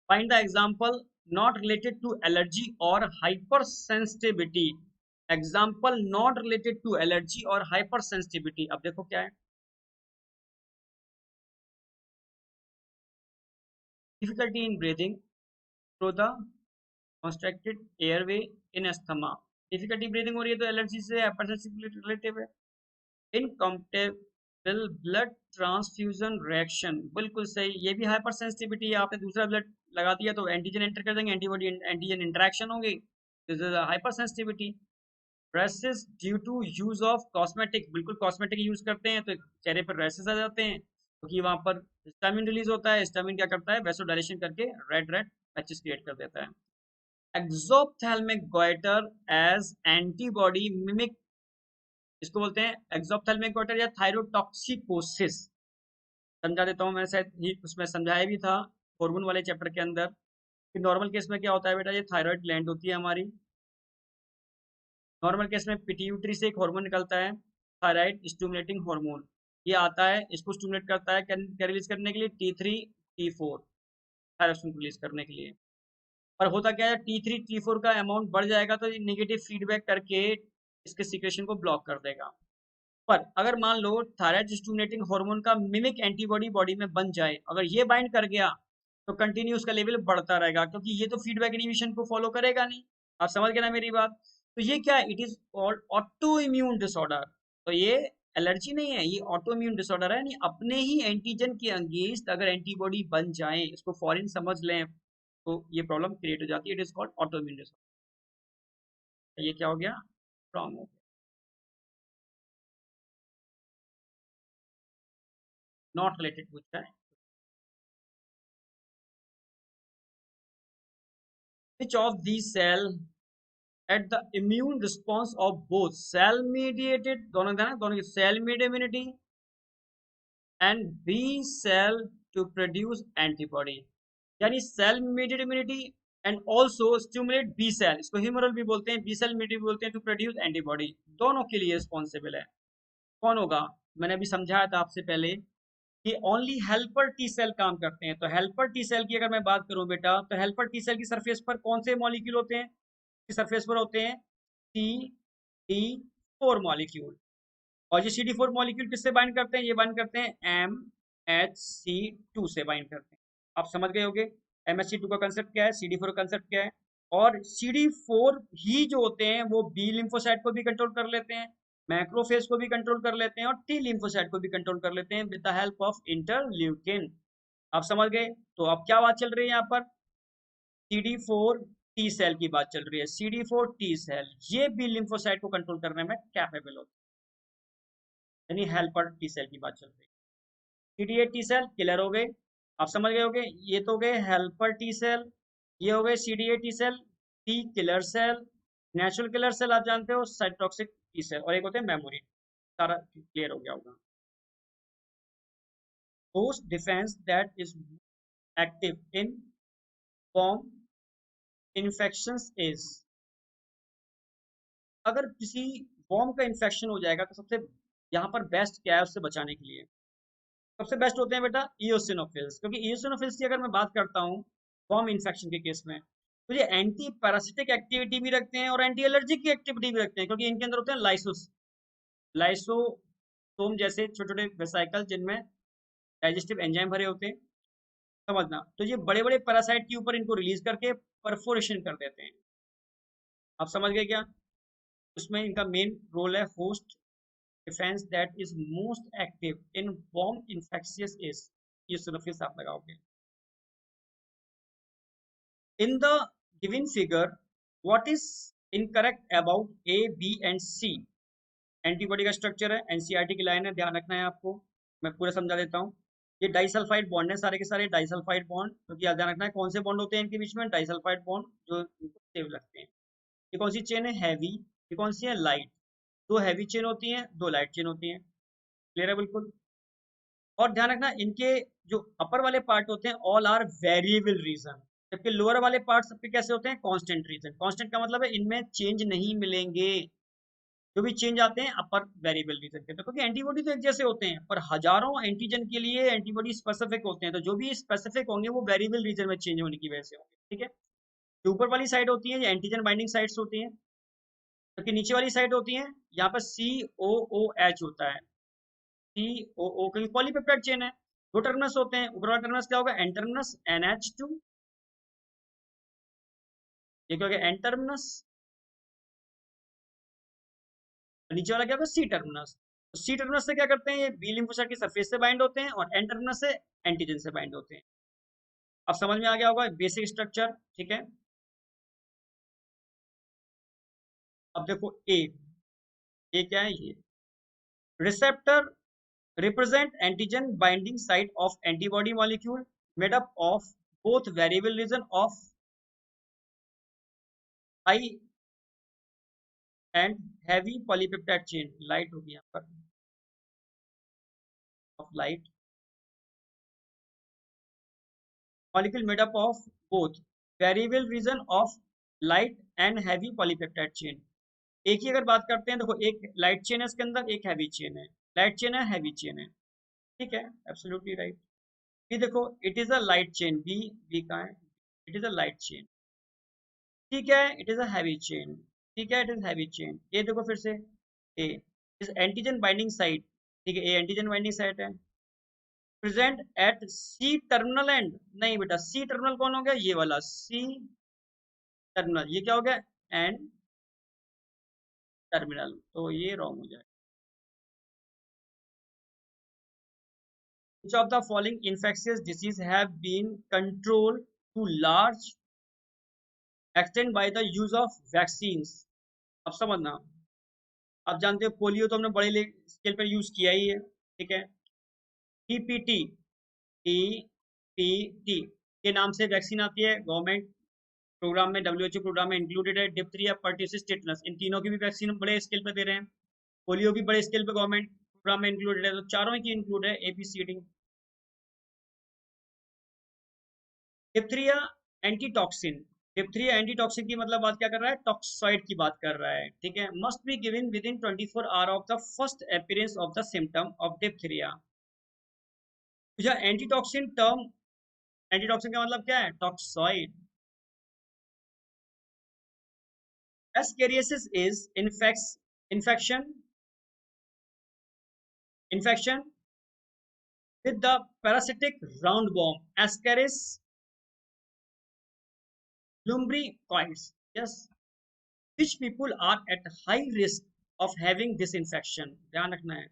Find the example not related to allergy और hypersensitivity. Example not related to allergy और हाइपर सेंसिटिविटी, अब देखो क्या है। Difficulty in breathing through the constricted airway in asthma। Difficulty breathing हो रही है तो एलर्जी से हाइपर सेंसिटिविटी रिलेटिव है। इनकम्पेटेबल ब्लड ट्रांसफ्यूजन रिएक्शन, बिल्कुल सही, ये भी हाइपर सेंसिटिविटी है। आपने दूसरा ब्लड लगा दिया तो एंटीजन एंटर कर देंगे, एंटीबॉडी एंटीजन इंटरेक्शन होगी, this is hypersensitivity. Rashes due to use of cosmetic, बिल्कुल कॉस्मेटिक यूज करते हैं तो चेहरे पर रैशेस आ जाते हैं क्योंकि वहां पर हिस्टामिन रिलीज होता है। हिस्टामिन क्या करता है, वैसोडायलेशन करके रेड रेड पैचेस क्रिएट कर देता है। एक्सोप्थेल्मिक गोइटर एज एंटीबॉडी मिमिक, इसको बोलते हैं एक्सोप्थेल्मिक गोइटर या थायरोटॉक्सिकोसिस। समझा देता हूँ, मैं शायद ही उसमें समझाया भी था हार्मोन वाले चैप्टर के अंदर कि नॉर्मल केस में क्या होता है बेटा, ये थायराइड ग्लैंड होती है हमारी। नॉर्मल केस में पिट्यूटरी से एक हार्मोन निकलता है, थायराइड स्टिमुलेटिंग हार्मोन। ये आता है, इसको स्टिमुलेट करता है क्या क्या रिलीज करने के लिए, T3 T4, थायरोक्सिन रिलीज करने के लिए। पर होता क्या है, T3 T4 का अमाउंट बढ़ जाएगा तो ये नेगेटिव फीडबैक करके इसके सीक्रेशन को ब्लॉक कर देगा। पर अगर मान लो थायराइड स्टिमुलेटिंग हार्मोन का मिमिक एंटीबॉडी बॉडी में बन जाए, अगर ये बाइंड कर गया तो कंटिन्यू उसका लेवल बढ़ता रहेगा क्योंकि ये तो फीडबैक इनिबिशन को फॉलो करेगा नहीं। आप समझ गए ना मेरी बात। तो ये क्या है, it is called auto immune disorder. तो ये एलर्जी नहीं है, ये ऑटो इम्यून डिसऑर्डर है, यानी अपने ही एंटीजन के अगेंस्ट अगर एंटीबॉडी बन जाए, इसको फॉरेन समझ लें तो ये प्रॉब्लम क्रिएट हो जाती है। It is called auto immune disorder. ये क्या हो गया, रॉन्ग हो गया, नॉट रिलेटेड पूछता है। Which of these cell at the immune response of both cell mediated, दोनों था ना, दोनों की cell mediated immunity and B cell to produce antibody, यानी cell mediated immunity and also stimulate B cell, इसको ह्यूमरल भी बोलते हैं, बी सेल mediated भी बोलते हैं, टू प्रोड्यूस एंटीबॉडी, दोनों के लिए रिस्पॉन्सिबल है। कौन होगा, मैंने अभी समझाया था आपसे पहले कि ओनली हेल्पर टी सेल काम करते हैं। तो हेल्पर टी सेल की अगर मैं बात करूं बेटा, तो हेल्पर टी सेल की सरफेस पर कौन से मॉलिक्यूल होते हैं, की सरफेस पर होते हैं CD4 मॉलिक्यूल। और ये CD4 मॉलिक्यूल किससे बाइंड करते हैं, ये बाइंड करते हैं MHC2 से बाइंड करते हैं। आप समझ गए होंगे MHC2 का कंसेप्ट क्या है, CD4 का कंसेप्ट क्या है। और CD4 ही जो होते हैं वो बी लिम्फोसाइट को भी कंट्रोल कर लेते हैं, मैक्रोफेज को भी कंट्रोल कर लेते हैं और टी लिम्फोसाइट को भी कंट्रोल कर लेते हैं with the help of interleukin. आप समझ गए। तो अब क्या बात चल रही है यहाँ पर, CD4 टी सेल की बात चल रही है। CD4 टी सेल ये बी लिम्फोसाइट को कंट्रोल करने में कैपेबल होते हैं, यानी हेल्पर टी सेल की बात चल रही है। CD8 टी सेल किलर हो गए, आप समझ गए होंगे, ये तो हो गए हेल्पर टी सेल, ये हो गए CD8 T cell, T killer cell. Natural killer cell आप जानते हो साइटोटॉक्सिक टी सेल, और एक होते हैं मेमोरी। सारा क्लियर हो गया होगा। Host defence that is active in form infections is, अगर किसी फॉर्म का इन्फेक्शन हो जाएगा तो सबसे यहाँ पर बेस्ट क्या है उससे बचाने के लिए, सबसे बेस्ट होते हैं बेटा इयोसिनोफिल्स, क्योंकि इयोसिनोफिल्स की अगर मैं बात करता हूँ फॉर्म इन्फेक्शन के केस में, तो ये एंटी पैरासिटिक एक्टिविटी भी रखते हैं और एंटी एलर्जिक की एक्टिविटी भी रखते हैं, क्योंकि इनके अंदर होते हैं लाइसोसोम जैसे छोटे छोटे वेसाइकल जिनमें डाइजेस्टिव एंजाइम भरे होते हैं, समझना। तो ये बड़े बड़े पैरासाइट के ऊपर इनको रिलीज करके परफोरेशन कर देते हैं। आप समझ गए क्या, उसमें इनका मेन रोल है host defence that is most active in warm infectious is, ये सुनोफिल्स आप लगाओगे। In the given figure, what is incorrect about A, B and C? Antibody का स्ट्रक्चर है, एनसीईआरटी की लाइन है, ध्यान रखना है आपको। मैं पूरा समझा देता हूँ। ये डाइसल्फाइड बॉन्ड है, सारे के सारे डाइसल्फाइड बॉन्ड, क्योंकि ध्यान रखना है कौन से बॉन्ड होते हैं इनके बीच में, डाइसल्फाइड बॉन्ड जो सेव लगते हैं। ये कौन सी चेन है, हैवी, ये कौन सी है, लाइट। दो हैवी चेन होती हैं, दो लाइट चेन होती हैं, क्लियर है बिल्कुल। और ध्यान रखना इनके जो अपर वाले पार्ट होते हैं ऑल आर वेरिएबल रीजन, जबकि लोअर वाले पार्ट सबके कैसे होते हैं कांस्टेंट रीजन। कांस्टेंट का मतलब है इनमें चेंज नहीं मिलेंगे, जो भी चेंज आते हैं अपर वेरिएबल रीजन के, तो क्योंकि एंटीबॉडी तो एक जैसे होते हैं पर हजारों एंटीजन के लिए एंटीबॉडी स्पेसिफिक होते हैं, तो जो भी स्पेसिफिक होंगे वो वेरिएबल रीजन में चेंज होने की वजह से होंगे। ठीक है, जो ऊपर वाली साइड होती है ये एंटीजन बाइंडिंग साइट्स होती हैं, जबकि नीचे वाली साइड होती है यहाँ पर COOH होता है, COO, क्योंकि पॉलीपेप्टाइड चेन है। दो टर्मिनस होते हैं, ऊपर वाला टर्मिनस क्या होगा एन टर्मिनस NH2, ये क्या होगा एन टर्मिनस, नीचे वाला क्या होगा सी टर्मिनस। तो सी टर्मिनस से क्या करते हैं ये बी लिम्फोसाइट की सरफेस से बाइंड होते हैं और एन टर्मिनस से एंटीजन से बाइंड होते हैं। अब समझ में आ गया होगा बेसिक स्ट्रक्चर। ठीक है, अब देखो ए क्या है, ये receptor represent antigen binding site of antibody molecule made up of both variable region of high and heavy polypeptide chain, light होगी यहाँ पर of light molecule made up of both variable region of light and heavy polypeptide chain। एक ही अगर बात करते हैं, देखो एक लाइट चेन है इसके अंदर, एक हैवी चेन है, लाइट चेन है हैवी चेन है। ठीक है, एब्सोल्युटली राइट। ये देखो it is a light chain, B का है, it is a light chain. ठीक है, it is a heavy chain, ठीक है, इट इज हैवी चेन। ये देखो फिर से A is antigen binding site, ठीक है, ए एंटीजन बाइंडिंग साइट है, present at C terminal end, नहीं बेटा सी टर्मिनल कौन हो गया, ये वाला सी टर्मिनल, ये क्या हो गया एंड टर्मिनल, तो ये रॉन्ग हो जाएगा। Which of the following infectious disease have been controlled to large extent by the use of vaccines? अब समझना, आप जानते हो पोलियो तो हमने बड़े स्केल पर यूज किया ही है। ठीक है, टीपीटी, टीपीटी के नाम से वैक्सीन आती है, गवर्नमेंट प्रोग्राम में, WHO प्रोग्राम में इंक्लूडेड है। डिप्थीरिया, पर्ट्यूसिस, टेटनस, इन तीनों की भी वैक्सीन बड़े स्केल पे दे रहे हैं। पोलियो भी बड़े स्केल पे गवर्नमेंट प्रोग्राम में इंक्लूडेड है, तो चारों की इंक्लूड है ABCD। Diphtheria antitoxin, diphtheria antitoxin की मतलब बात क्या कर रहा है, टॉक्साइड की बात कर रहा है। ठीक है, must be given with in 24 hour of the first appearance of the symptom of diphtheria. Antitoxin term, antitoxin का मतलब क्या है, toxoid. Ascariasis is infection infection with the parasitic roundworm Ascaris lumbricoides. Yes, which people are at high risk of having this infection? ध्यान रखना है,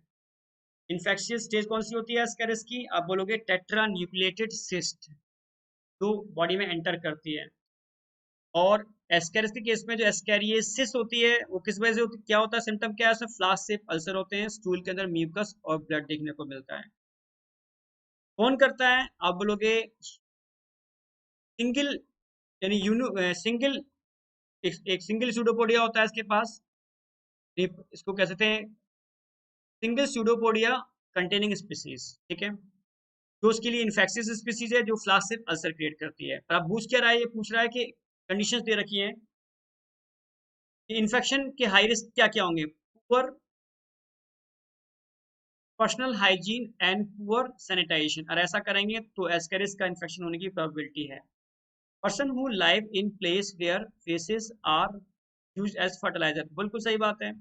इन्फेक्शियस स्टेज कौन सी होती है एस्केरिस की, आप बोलोगे टेट्रा न्यूक्लिएटेड सिस्ट, जो बॉडी में एंटर करती है। और एस्केरिस के केस में जो एस्केरियसिस होती है वो किस वजह से होती है, क्या होता है सिम्टम, क्या है उसमें फ्लास से अल्सर होते हैं, स्टूल के अंदर म्यूकस और ब्लड देखने को मिलता है। कौन करता है, आप बोलोगे सिंगल, यानी सिंगल, एक सिंगल सूडोपोडिया होता है इसके पास, इसको कह सकते हैं सिंगल सूडोपोडिया कंटेनिंग स्पीसीज। ठीक है, जो उसके लिए इन्फेक्शियस स्पीसीज है जो फ्लास से अल्सर क्रिएट करती है। पर आप पूछ क्या रहा है, ये पूछ रहा है कि कंडीशंस दे रखी हैं कि इन्फेक्शन के हाई रिस्क क्या क्या होंगे, poor personal hygiene and poor sanitisation, और ऐसा करेंगे तो एस्केरिस का इन्फेक्शन होने की प्रोबेबिलिटी है। Person who live in place where faeces are used as fertiliser, बिल्कुल सही बात है।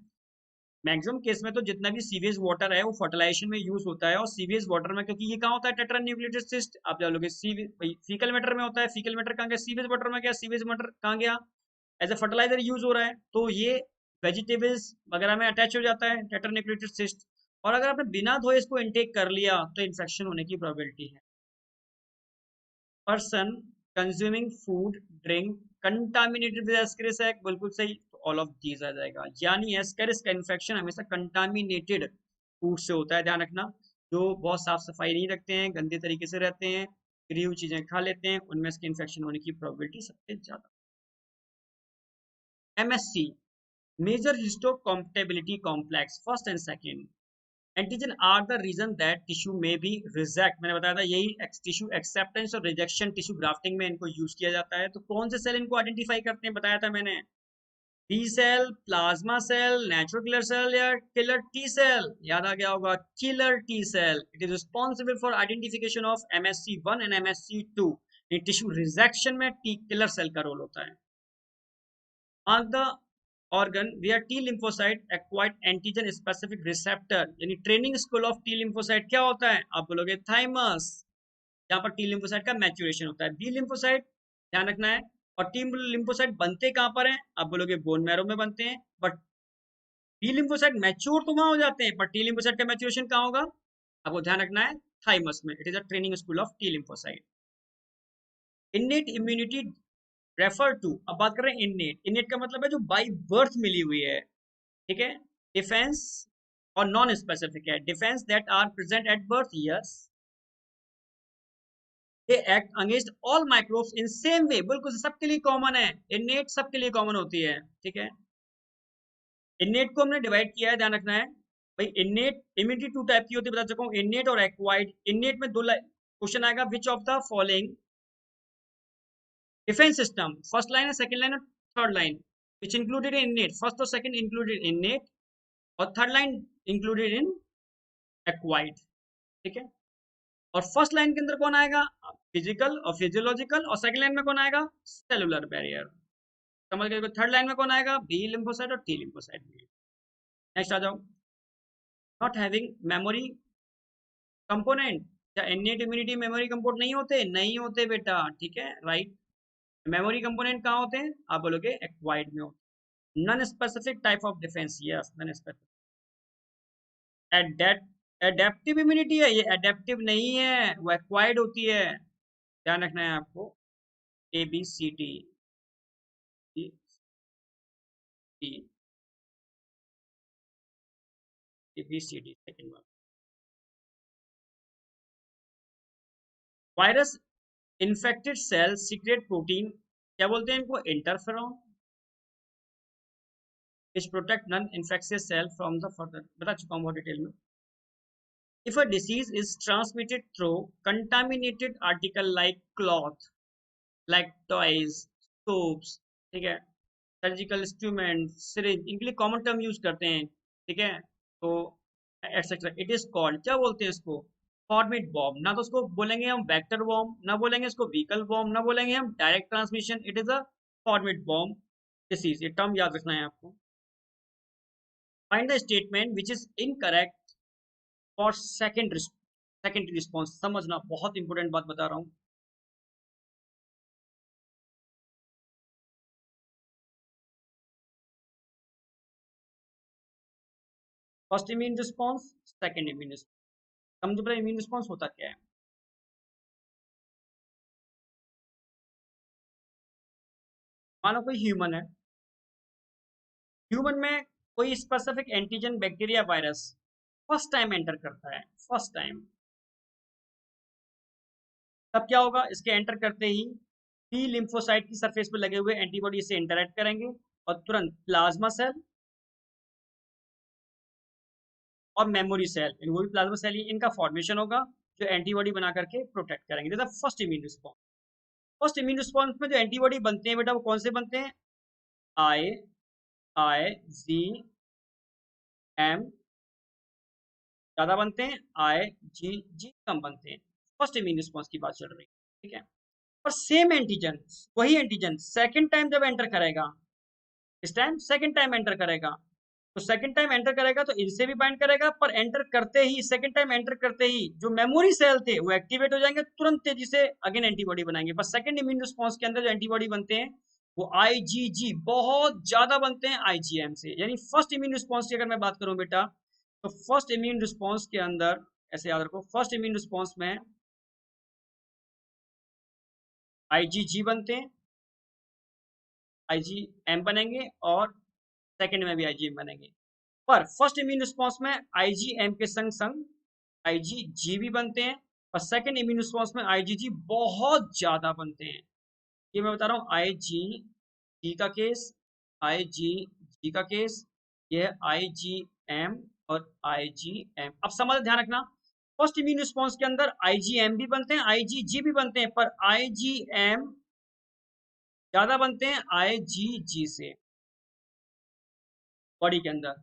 मैक्सिमम केस में तो जितना भी सीवेज वाटर है वो फर्टिलाइजेशन में यूज होता है, और सीवेज वाटर में क्योंकि ये कहाँ होता है टेट्रा न्यूक्लिएटेड सिस्ट, आप लोगे फीकल मैटर में होता है, फीकल मैटर कहाँ गया, सीवेज वाटर में गया, सीवेज वाटर कहाँ गया, एज ए फर्टिलाइजर यूज हो रहा है, तो ये वेजिटेबल्स वगैरह में अटैच हो जाता है टेट्रा न्यूक्लिएटेड सिस्ट। और अगर आपने बिना धोए इसको इनटेक कर लिया तो इन्फेक्शन होने की प्रोबेबिलिटी है। Person consuming food drink contaminated with Ascaris है, बिल्कुल सही, तो ऑल ऑफ दीज आ जाएगा। यानी एस्केरिस का इन्फेक्शन हमेशा कंटामिनेटेड फूड से होता है, ध्यान रखना। जो बहुत साफ सफाई नहीं रखते हैं, गंदे तरीके से रहते हैं, गिरी हुई चीजें खा लेते हैं, उनमें इसके इन्फेक्शन होने की प्रोबेबिलिटी सबसे ज्यादा। MSC, major histocompatibility complex, first and second, antigen are the reason that tissue में बी रिजेक्ट, मैंने बताया था यही टिश्यू एक्सेप्टेंस और रिजेक्शन टिश्यू ग्राफ्टिंग में इनको यूज किया जाता है। तो कौन से सेल इनको आइडेंटिफाई करते हैं, बताया था मैंने, B cell, plasma cell, natural killer cell या किलर टी सेल। याद आ गया होगा, killer T cell. It is responsible for identification of MSC1 and MSC2। Tissue rejection में टी किलर सेल का रोल होता है। मार्क द organ where T lymphocyte acquired antigen specific receptor, यानी training school of T lymphocyte क्या होता है, आप बोलोगे थाइमस। यहाँ पर टी लिम्फोसाइट का मैच्योरेशन होता है। बी लिम्फोसाइट ध्यान रखना है। और टी लिम्फोसाइट बनते कहाँ पर हैं, आप बोलोगे बोन मैरो में बनते हैं। बट बी लिम्फोसाइट मैच्योर तो वहां हो जाते हैं, पर टी लिम्फोसाइट का मैच्योरेशन कहाँ होगा, आपको ध्यान रखना है, थाइमस में। It is a training school of T lymphocyte. Innate immunity refer to, अब बात कर रहे हैं इन्नेट। इन्नेट का मतलब है जो बाई बर्थ मिली हुई है, ठीक है। डिफेंस और नॉन स्पेसिफिक है। Defence that are present at birth, yes. They act against all microbes in same way, बिल्कुल सबके लिए कॉमन है। इन्नेट सबके लिए कॉमन होती है, ठीक है। इन्नेट को हमने डिवाइड किया है, ध्यान रखना है भाई। इन्नेट इम्यूनिटी टू टाइप की होती है, बता चुका हूँ, इन्नेट और एक्वायर्ड। इन्नेट में दो क्वेश्चन आएगा, विच of the following defence system, first line है, सेकंड लाइन और third line, which included in innate, first और सेकंड इंक्लूडेड इन इन्नेट और third line included in acquired, ठीक है। और फर्स्ट लाइन के अंदर कौन आएगा, फिजिकल और फिजियोलॉजिकल, और सेकंड लाइन में कौन आएगा, सेलुलर बैरियर। समझ गए। थर्ड लाइन में कौन आएगा, बी लिम्फोसाइट और टी लिम्फोसाइट। नेक्स्ट आ जाओ। नॉट हैविंग मेमोरी कंपोनेंट, क्या इन्नेट इम्यूनिटी मेमोरी कंपोनेंट नहीं होते, नहीं होते बेटा, ठीक है, राइट। मेमोरी कंपोनेंट कहाँ होते हैं, आप बोलोगे एक्वायर्ड में होते। Non specific type of defence, yes, non specific. Adaptive immunity है, ये एडेप्टिव नहीं है, वो एक्वायर्ड होती है, ध्यान रखना है आपको। ABCD, ABCD second one. Virus infected cell secrete protein, क्या बोलते हैं इनको, interferon, which protect non-infectious cell from the further, बता चुका हूँ बहुत डिटेल में। If a disease is transmitted through contaminated article like cloth, like toys, soaps, ठीक है, सर्जिकल इंस्ट्रूमेंट, सिरिंज, इनके लिए कॉमन टर्म यूज करते हैं, ठीक है। तो एटसेट्रा, इट इज कॉल्ड, क्या बोलते हैं इसको, फॉर्मिड बॉम्ब। ना तो उसको बोलेंगे हम वेक्टर बॉम्ब, ना बोलेंगे इसको व्हीकल बॉम्ब, ना बोलेंगे हम direct transmission, it is a fomite बॉम्ब डिसीज, ये टर्म याद रखना है आपको। Find the statement which is incorrect for secondary response, समझना बहुत इंपॉर्टेंट बात बता रहा हूँ। First immune response, second immune response. समझो पहले इम्यून रिस्पॉन्स होता क्या है। मानो कोई ह्यूमन है, ह्यूमन में कोई specific antigen bacteria virus first time enter करता है, फर्स्ट टाइम, तब क्या होगा, इसके एंटर करते ही टी लिम्फोसाइट की सरफेस पर लगे हुए एंटीबॉडी से इंटरेक्ट करेंगे और तुरंत प्लाज्मा सेल और मेमोरी सेल, वो भी प्लाज्मा सेल ही, इनका फॉर्मेशन होगा जो एंटीबॉडी बना करके प्रोटेक्ट करेंगे। जैसा first immune response, first immune response में जो एंटीबॉडी बनते हैं बेटा, वो कौन से बनते हैं, आई IgM ज्यादा बनते हैं, IgG कम बनते हैं। फर्स्ट इम्यून रिस्पॉन्स की बात चल रही है, ठीक है। और सेम एंटीजन, वही एंटीजन सेकंड टाइम जब एंटर करेगा, इस टाइम सेकंड टाइम एंटर करेगा, तो सेकंड टाइम एंटर करेगा तो इनसे भी बाइंड करेगा, पर एंटर करते ही, सेकंड टाइम एंटर करते ही जो मेमोरी सेल थे वो एक्टिवेट हो जाएंगे, तुरंत तेजी से अगेन एंटीबॉडी बनाएंगे। पर सेकंड इम्यून रिस्पॉन्स के अंदर जो एंटीबॉडी बनते हैं वो IgG बहुत ज्यादा बनते हैं IgM से। यानी फर्स्ट इम्यून रिस्पॉन्स की अगर मैं बात करूं बेटा, तो फर्स्ट इम्यून रिस्पॉन्स के अंदर, ऐसे याद रखो, फर्स्ट इम्यून रिस्पॉन्स में IgG बनते हैं, IgM बनेंगे, और सेकंड में भी IgM बनेंगे। पर फर्स्ट इम्यून रिस्पॉन्स में IgM के संग संग IgG भी बनते हैं, और सेकंड इम्यून रिस्पॉन्स में IgG बहुत ज्यादा बनते हैं। ये मैं बता रहा हूँ IgG का केस, IgG का केस, ये है IgM और IgM। अब समझ ध्यान रखना, फर्स्ट इम्यून रिस्पॉन्स के अंदर IgM भी बनते हैं, IgG भी बनते हैं, पर IgM ज्यादा बनते हैं IgG से बॉडी के अंदर।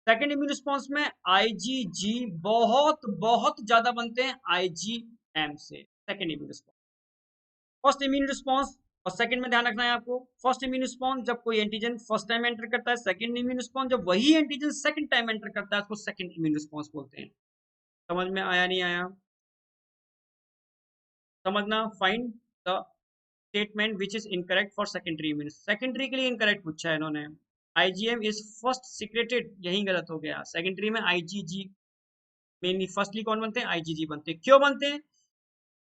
सेकेंड इम्यून रिस्पॉन्स में IgG बहुत बहुत ज्यादा बनते हैं IgM से, second immune response. First immune response और सेकंड में ध्यान रखना है आपको, फर्स्ट इम्यून रिस्पॉन्स जब कोई एंटीजन फर्स्ट टाइम एंटर करता है, सेकंड इम्यून रिस्पॉन्स जब वही एंटीजन सेकंड टाइम एंटर करता है, उसको सेकंड इम्यून रिस्पॉन्स बोलते हैं। समझ में आया नहीं आया? समझना, find the statement which is incorrect for secondary immune. Secondary के लिए इनकरेक्ट पूछा है इन्होंने, IgM इज फर्स्ट सीक्रेटेड, यही गलत हो गया। सेकेंडरी में IgG मेनली, फर्स्टली कौन बनते हैं? IgG बनते हैं। क्यों बनते हैं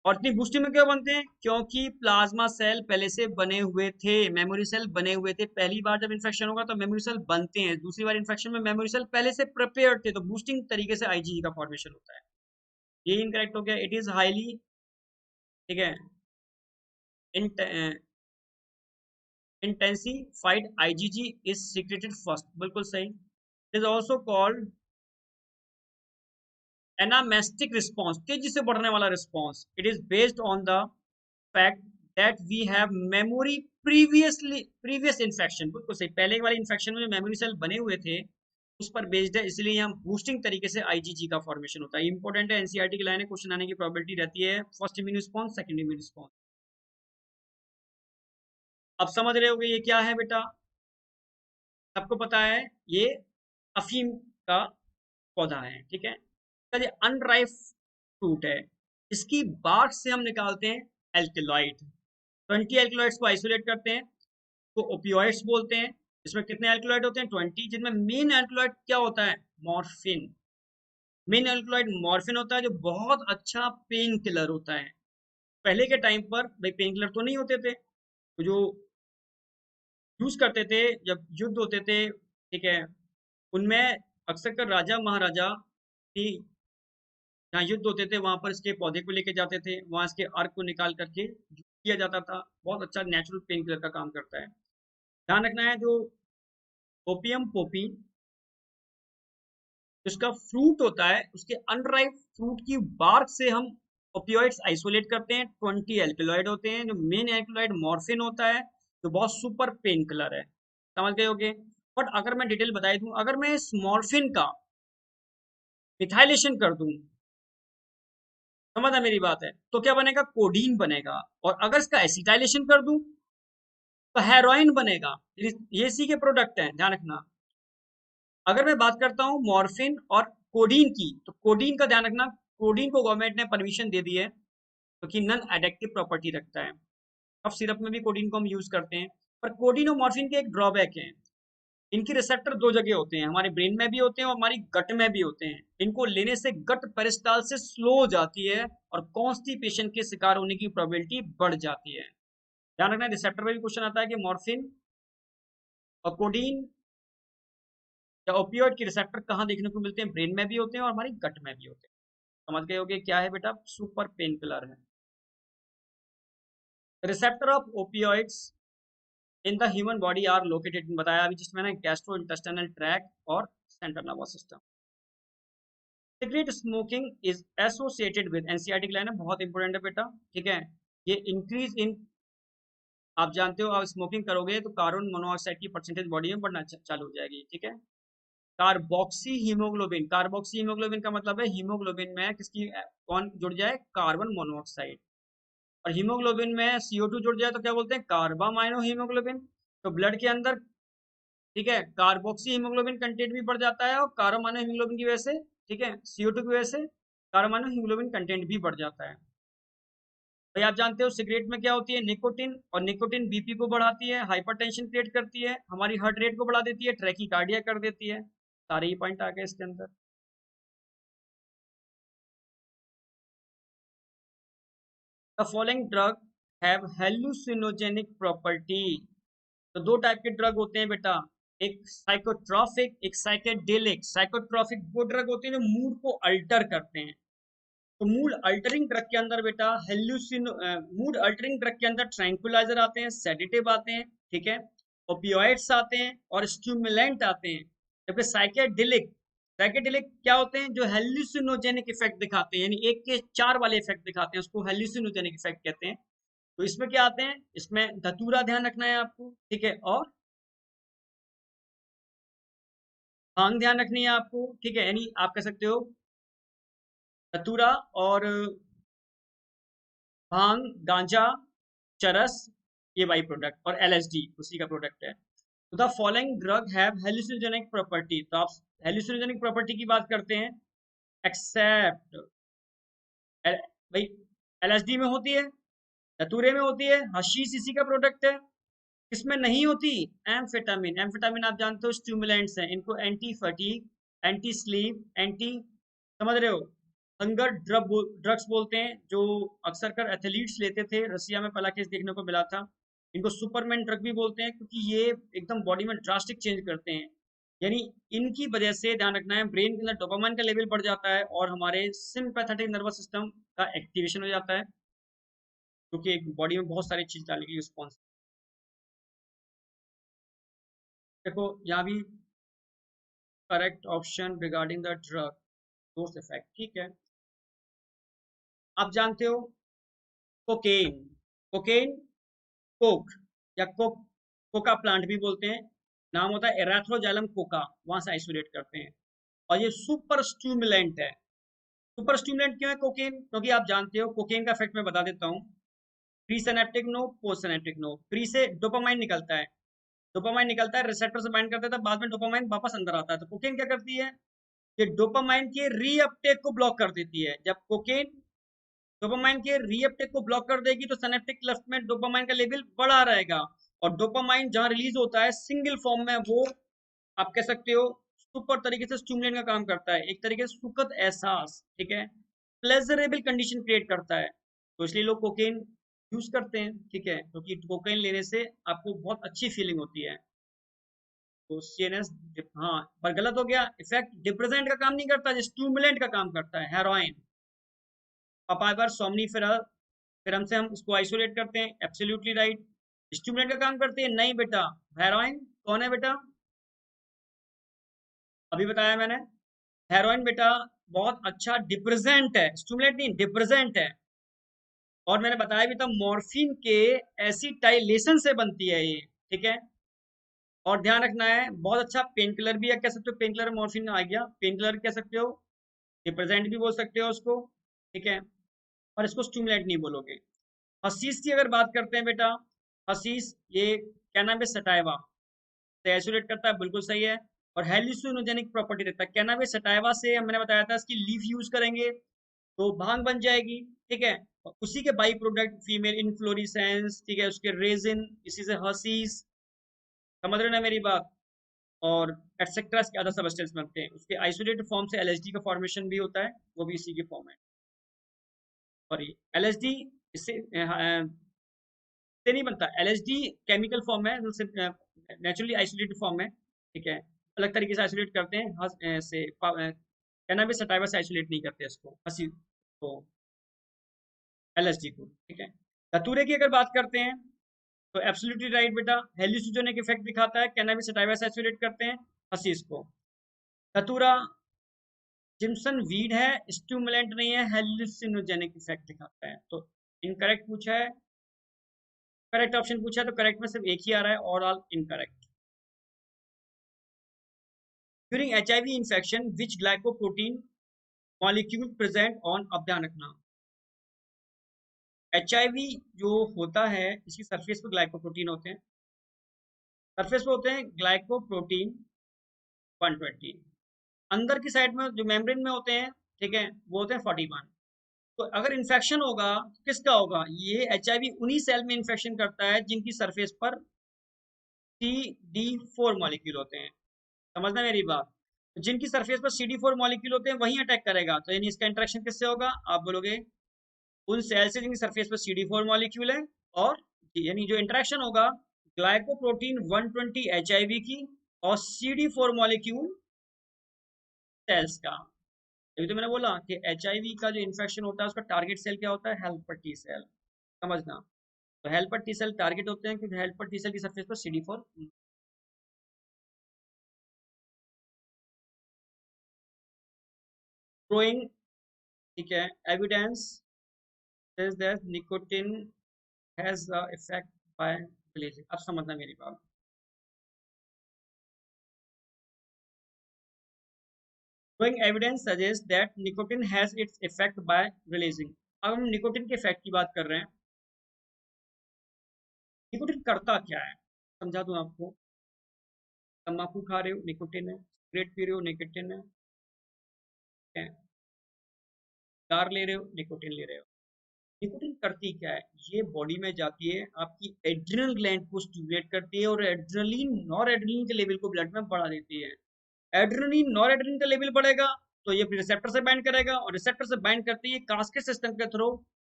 और इतनी बूस्टिंग में क्यों बनते हैं? क्योंकि प्लाज्मा सेल पहले से बने हुए थे, मेमोरी सेल बने हुए थे। पहली बार जब इन्फेक्शन होगा तो मेमोरी सेल बनते हैं, दूसरी बार इन्फेक्शन में मेमोरी सेल पहले से प्रिपेयर्ड थे, तो बूस्टिंग तरीके से IgG का फॉर्मेशन होता है। ये इनकरेक्ट हो गया। इट इज हाईली, ठीक है, intensified IgG is secreted first, बिल्कुल सही। It is also called anamnestic response, तेजी से बढ़ने वाला response. It is based on the fact that we have memory previous infection, बिल्कुल सही, पहले वाले इन्फेक्शन में जो मेमोरी सेल बने हुए थे उस पर बेस्ड है, इसलिए हम बूस्टिंग तरीके से IgG का फॉर्मेशन होता है। इंपॉर्टेंट है, एनसीईआरटी की लाइन है, क्वेश्चन आने की प्रोबेबिलिटी रहती है। First immune response, second immune response. अब समझ रहे होगे ये क्या है बेटा? सबको पता है ये अफीम का पौधा है, ठीक है। ये अनराइप फ्रूट है, इसकी बार्क से हम निकालते हैं एल्केलॉइड, 20 एल्केलॉइड्स को आइसोलेट करते हैं, तो ओपियोइड्स बोलते हैं। इसमें कितने एल्केलॉइड होते हैं? 20, जिनमें मेन एल्केलॉइड क्या होता है? मॉर्फिन। मेन एल्केलॉइड मॉर्फिन होता है, जो बहुत अच्छा पेन किलर होता है। पहले के टाइम पर भाई पेन किलर तो नहीं होते थे, तो जो यूज करते थे जब युद्ध होते थे, ठीक है, उनमें अक्सर कर राजा महाराजा की जहाँ युद्ध होते थे वहां पर इसके पौधे को लेके जाते थे, वहां इसके अर्क को निकाल करके किया जाता था। बहुत अच्छा नेचुरल पेन किलर का काम करता है। ध्यान रखना है, जो ओपियम पोपी उसका फ्रूट होता है, उसके अनराइप फ्रूट की बार्क से हम ओपियोइड्स आइसोलेट करते हैं। 20 एल्केलॉइड होते हैं, जो मेन एल्केलॉइड मॉर्फिन होता है, जो बहुत सुपर पेन किलर है। समझ गए होगे? बट अगर मैं डिटेल बता दूं, अगर मैं इस मॉर्फिन का मिथाइलेशन कर दूं, समझा मेरी बात है, तो क्या बनेगा? कोडीन बनेगा। और अगर इसका एसिटाइलेशन कर दूं तो हेरोइन बनेगा। ये इसी के प्रोडक्ट हैं, ध्यान रखना। अगर मैं बात करता हूँ मॉर्फिन और कोडीन की, तो कोडीन का ध्यान रखना, कोडीन को गवर्नमेंट ने परमिशन दे दी है क्योंकि नॉन एडिक्टिव प्रॉपर्टी रखता है। अब सिरप में भी कोडीन को हम यूज करते हैं, पर कोडीन और मॉर्फिन के एक ड्रॉबैक है, इनकी रिसेप्टर दो जगह होते हैं, हमारे ब्रेन में भी होते हैं और हमारी गट में भी होते हैं। इनको लेने से गट पेरिस्टालसिस स्लो हो जाती है और कॉन्स्टिपेशन के शिकार होने की प्रोबेबिलिटी बढ़ जाती है। ध्यान रखना, रिसेप्टर में भी क्वेश्चन आता है कि मॉर्फिन और कोडीन या ओपियोइड के रिसेप्टर कहाँ देखने को मिलते हैं? ब्रेन में भी होते हैं और हमारी गट में भी होते हैं। समझ गए होगे क्या है बेटा? सुपर पेन किलर है। Receptor of opioids in the human body are located, बताया अभी जिसमें ना, गैस्ट्रो इंटेस्टाइनल ट्रैक्ट और central nervous system. Cigarette smoking is associated with, NCERT की लाइन है, बहुत इंपॉर्टेंट है बेटा, ठीक है। ये इंक्रीज इन, आप जानते हो आप स्मोकिंग करोगे तो कार्बन मोनोऑक्साइड की परसेंटेज बॉडी में बढ़ना चालू हो जाएगी, ठीक है। कार्बोक्सी हीमोग्लोबिन, कार्बोक्सी हीमोग्लोबिन का मतलब है हीमोग्लोबिन में किसकी कौन जुड़ जाए? Carbon monoxide. और हीमोग्लोबिन में CO2 जुड़ जाए तो क्या बोलते हैं? कार्बामाइनो हीमोग्लोबिन। तो ब्लड के अंदर, ठीक है, कार्बोक्सी हीमोग्लोबिन कंटेंट भी बढ़ जाता है, और कार्बामाइनो हीमोग्लोबिन की वजह से, ठीक है, CO2 की वजह से कार्बामाइनो हीमोग्लोबिन कंटेंट भी बढ़ जाता है। भाई आप जानते हो सिगरेट में क्या होती है? निकोटिन, और निकोटिन बीपी को बढ़ाती है, हाइपरटेंशन क्रिएट करती है, हमारी हार्ट रेट को बढ़ा देती है, ट्रैकीकार्डिया कर देती है। सारे ही पॉइंट आ गए इसके अंदर। The following drug have हेलुसिनोजेनिक property. तो दो टाइप के ड्रग होते हैं बेटा, एक साइकोट्रॉफिक, एक साइकेडेलिक। साइकोट्रॉफिक वो ड्रग होते हैं जो मूड को अल्टर करते हैं। तो मूड अल्टरिंग ड्रग के अंदर बेटा मूड अल्टरिंग ड्रग के अंदर ट्रैंकुलाइजर आते हैं, सेडेटिव आते हैं, ठीक है, ओपियोइड्स आते हैं और स्टिमुलेंट आते हैं। जबकि साइकेडेलिक साइकेडेलिक क्या होते हैं? जो हेल्यूसिनोजेनिक इफेक्ट दिखाते हैं, यानी एक के चार वाले इफेक्ट दिखाते हैं, उसको हेल्यूसिनोजेनिक इफेक्ट कहते हैं। तो इसमें क्या आते हैं? इसमें धतूरा ध्यान रखना है आपको, ठीक है, और भांग ध्यान रखनी है आपको, ठीक है, यानी आप कह सकते हो धतूरा और भांग, गांजा, चरस, ये बाई प्रोडक्ट, और एलएसडी उसी का प्रोडक्ट है। तो the following drug have हेल्यूसिनोजेनिक property, तो आप हेल्यूसिनोजेनिक प्रॉपर्टी की बात करते हैं, एक्सेप्ट भाई एलएसडी में होती है, धतूरे में होती है, हशीश इसी का प्रोडक्ट है। इसमें नहीं होती एम्फेटामिन, एम्फेटामिन आप जानते हो स्टिमुलेंट्स हैं, इनको anti fatigue, anti sleep, anti, समझ रहे हो, हंगर ड्रग्स बोलते हैं, जो अक्सर कर एथलीट्स लेते थे। रसिया में पहला केस देखने को मिला था। इनको सुपरमैन ड्रग भी बोलते हैं, क्योंकि ये एकदम बॉडी में ड्रास्टिक चेंज करते हैं, यानी इनकी वजह से ध्यान रखना है ब्रेन के अंदर डोपामाइन का लेवल बढ़ जाता है और हमारे सिंपैथेटिक नर्वस सिस्टम का एक्टिवेशन हो जाता है, क्योंकि बॉडी में बहुत सारी चीज डालने की रिस्पॉन्स। देखो यहाँ भी correct option regarding the drug source effect, ठीक है। आप जानते हो कोकेन, कोकेन कोक या कोका प्लांट भी बोलते हैं, नाम होता है एराथ्रोजाइलम कोका, वहां से आइसोलेट करते हैं। और ये सुपर स्टिमुलेंट है। सुपर स्टिमुलेंट क्यों है कोकेन? क्योंकि आप जानते हो कोकेन का इफेक्ट मैं बता देता हूँ, pre synaptic no, post synaptic no. Pre से डोपामाइन निकलता है, डोपामाइन निकलता है, रिसेप्टर से बाइंड करता है, तब बाद में डोपामाइन वापस अंदर आता है। तो कोकेन क्या करती है? ये डोपामाइन के रीअपटेक को ब्लॉक कर देती है। जब कोकेन डोपामाइन के रीअपटेक को ब्लॉक कर देगी तो सिनेप्टिक क्लफ्ट में डोपामाइन का लेवल बढ़ा रहेगा, और डोपामाइन जहां रिलीज होता है सिंगल फॉर्म में, वो आप कह सकते हो सुपर तरीके से स्टिमुलेंट का काम करता है, एक तरीके से सुखद एहसास, ठीक है, प्लेजरेबल कंडीशन क्रिएट करता है। तो इसलिए लोग कोकेन यूज करते हैं, ठीक है, क्योंकि कोकेन लेने से आपको बहुत अच्छी फीलिंग होती है। तो सीएनएस, हाँ, पर गलत हो गया, इफेक्ट डिप्रेजेंट का काम नहीं करता, स्टिमुलेंट का काम करता है, हेरोइन, पपावर, सोमनीफेरा, फिर हमसे हम इसको आइसोलेट करते हैं, एब्सोल्युटली राइट। स्टिमुलेंट का काम करते हैं? नहीं बेटा, हेरोइन कौन है बेटा? अभी बताया मैंने, हेरोइन बेटा बहुत अच्छा डिप्रेजेंट है, स्टिमुलेंट नहीं, डिप्रेजेंट है। और मैंने बताया भी था मॉर्फिन के एसिटाइलेशन से बनती है ये, ठीक है। और ध्यान रखना है बहुत अच्छा पेन किलर भी है, कह सकते हो पेन किलर, मॉर्फिन आ गया, पेन किलर कह सकते हो, रिप्रेजेंट भी बोल सकते हो उसको, ठीक है, और इसको स्टिमुलेंट नहीं बोलोगे। हशीश की अगर बात करते हैं बेटा, हशीश ये कैनाबिस सटाइवा से आइसोलेट करता है, बिल्कुल सही है। और हेल्यूसिनोजेनिक प्रॉपर्टी रहता है कैनाबिस सटाइवा से, मैंने बताया था इसकी लीफ यूज करेंगे तो भांग बन जाएगी, ठीक है। और उसी के बाई प्रोडक्ट फीमेल इनफ्लोरिसेंस, ठीक है, उसके रेजिन, इसी से हसीस, समझ रहे हो ना मेरी बात, और एटसेट्रा के अदर सबस्टेंस बनते हैं। उसके आइसोलेटेड फॉर्म से एलएसडी का फॉर्मेशन भी होता है, वो भी इसी के फॉर्म है। और ये एलएसडी इससे से नहीं बनता, एलएसडी केमिकल फॉर्म है, नेचुरली आइसोलेटेड फॉर्म है, ठीक है, अलग तरीके से आइसोलेट करते हैं, से कैनाबिस सटाइवा से आइसोलेट नहीं करते इसको, हसी को, एलएसडी को, ठीक है। धतूरे की अगर बात करते हैं तो एब्सोल्युटली राइट बेटा, हेल्यूसिनोजेनिक इफेक्ट दिखाता है, कैनाबिस सटाइवा से आइसोलेट करते हैं हसीस को। धतूरा जिम्सन वीड है, स्टिमुलेंट नहीं है, हेल्यूसिनोजेनिक इफेक्ट दिखाता है। तो इनकरेक्ट पूछा है, करेक्ट ऑप्शन पूछा है, तो करेक्ट में सिर्फ एक ही आ रहा है, और all incorrect. During HIV infection which glycoprotein molecule present on, अब ध्यान रखना, एचआईवी जो होता है इसकी सरफेस पे ग्लाइकोप्रोटीन होते हैं, सरफेस पे होते हैं ग्लाइकोप्रोटीन 120, अंदर की साइड में जो मेम्ब्रेन में होते हैं, ठीक है, वो होते हैं 41। तो अगर इन्फेक्शन होगा तो किसका होगा? ये एचआईवी उन्हीं सेल में इन्फेक्शन करता है जिनकी सरफेस पर CD4 मॉलिक्यूल होते हैं, समझना मेरी बात। तो जिनकी सरफेस पर CD4 मॉलिक्यूल होते हैं वही अटैक करेगा, तो यानी इसका इंटरेक्शन किससे होगा? आप बोलोगे उन सेल से जिनकी सरफेस पर CD4 मॉलिक्यूल है, और यानी जो इंटरेक्शन होगा ग्लाइकोप्रोटीन 120 एचआईवी की और CD4 मॉलिक्यूल सेल्स का। अभी तो मैंने बोला कि एचआईवी का जो इन्फेक्शन होता है उसका टारगेट सेल क्या होता है? हेल्पर टी सेल, समझना। तो हेल्पर टी सेल टारगेट होते हैं क्योंकि हेल्पर टी सेल की सरफेस पर CD4 ग्रोइंग, ठीक है, evidence says that nicotine has a effect by releasing. अब समझना मेरी बात। Growing evidence suggests that nicotine has its effect by releasing. अब हम निकोटिन के इफेक्ट की बात कर रहे हैं। निकोटिन करता क्या है, समझा दूं आपको। तंबाकू खा रहे हो, निकोटिन है। सिगरेट पी रहे हो, निकोटिन है। कार ले रहे हो, निकोटिन ले रहे हो। निकोटिन करती क्या है, ये बॉडी में जाती है, आपकी एड्रिनल ग्लैंड को स्टिमुलेट करती है और एड्रेनलिन नॉर एड्रेनलिन के लेवल को ब्लड में बढ़ा देती है। एड्रेनलिन नॉर एड्रेनलिन का लेवल बढ़ेगा तो ये रिसेप्टर से बाइंड करेगा और रिसेप्टर से बाइंड करते ही कास्केट सिस्टम के थ्रू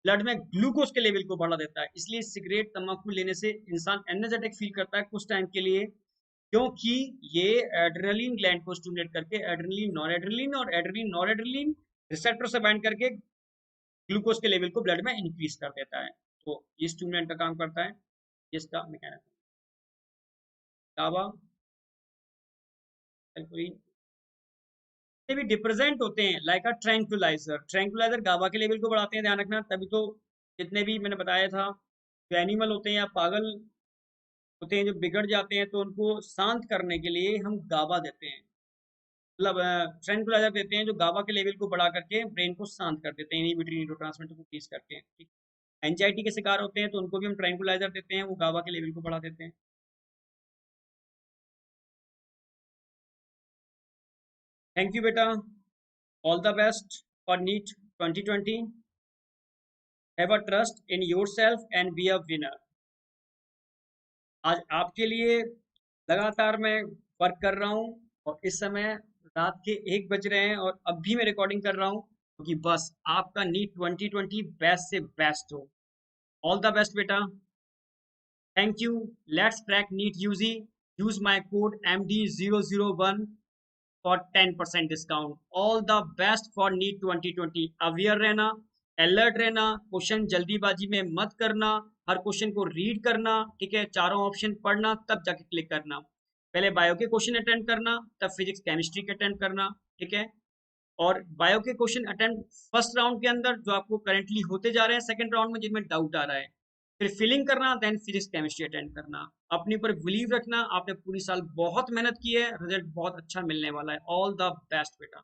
ब्लड में ग्लूकोज के लेवल को बढ़ा देता है। इसलिए सिगरेट तंबाकू लेने से इंसान एनर्जेटिक फील करता है कुछ टाइम के लिए, क्योंकि ये एड्रेनलिन ग्लैंड को स्टिमुलेट करके एड्रेनलिन नॉर एड्रेनलिन और एड्रेनलिन नॉर एड्रेनलिन रिसेप्टर से बाइंड करके ग्लूकोज के लेवल को ब्लड में इंक्रीज कर देता है। तो ये स्टिमुलेंट का काम करता है, इसका मैकेनिज्म। गाबा भी डिप्रेजेंट होते हैं लाइक अ ट्रैंक्विलाइजर। ट्रैंक्विलाइजर गाबा के लेवल को बढ़ाते हैं, ध्यान रखना। तभी तो जितने भी मैंने बताया था जो एनिमल होते हैं या पागल होते हैं जो बिगड़ जाते हैं, तो उनको शांत करने के लिए हम गाबा देते हैं, मतलब ट्रैंक्विलाइजर देते हैं जो गाबा के लेवल को बढ़ा करके ब्रेन को शांत कर देते हैं, इनहिबिटरी न्यूरोट्रांसमीटर को रिलीज करते हैं। ठीक, एंजाइटी के शिकार होते हैं तो उनको भी हम ट्रैंक्विलाइजर देते हैं, वो गाबा के लेवल को बढ़ा देते हैं। थैंक यू बेटा, all the best for NEET 2020। Have a trust in yourself and be a winner. आज आपके लिए लगातार मैं वर्क कर रहा हूँ और इस समय रात के 1 बज रहे हैं और अब भी मैं रिकॉर्डिंग कर रहा हूँ क्योंकि बस आपका नीट 2020 बेस्ट से बेस्ट हो। ऑल द बेस्ट बेटा, thank you. Let's crack NEET UG. Use my code MD001 for 10% discount. All the best for NEET 2020। Aware रहना, अलर्ट रहना, क्वेश्चन जल्दीबाजी में मत करना, हर क्वेश्चन को रीड करना, ठीक है, चारों ऑप्शन पढ़ना तब जाके क्लिक करना। पहले बायो के क्वेश्चन अटेंड करना, तब फिजिक्स केमिस्ट्री के अटेंड करना, ठीक है। और बायो के क्वेश्चन अटेंड फर्स्ट राउंड के अंदर जो आपको करेंटली होते जा रहे हैं, सेकंड राउंड में जिनमें डाउट आ रहा है, फिर फिलिंग करना, देन फिजिक्स केमिस्ट्री अटेंड करना। अपने ऊपर बिलीव रखना, आपने पूरी साल बहुत मेहनत की है, रिजल्ट बहुत अच्छा मिलने वाला है। ऑल द बेस्ट बेटा।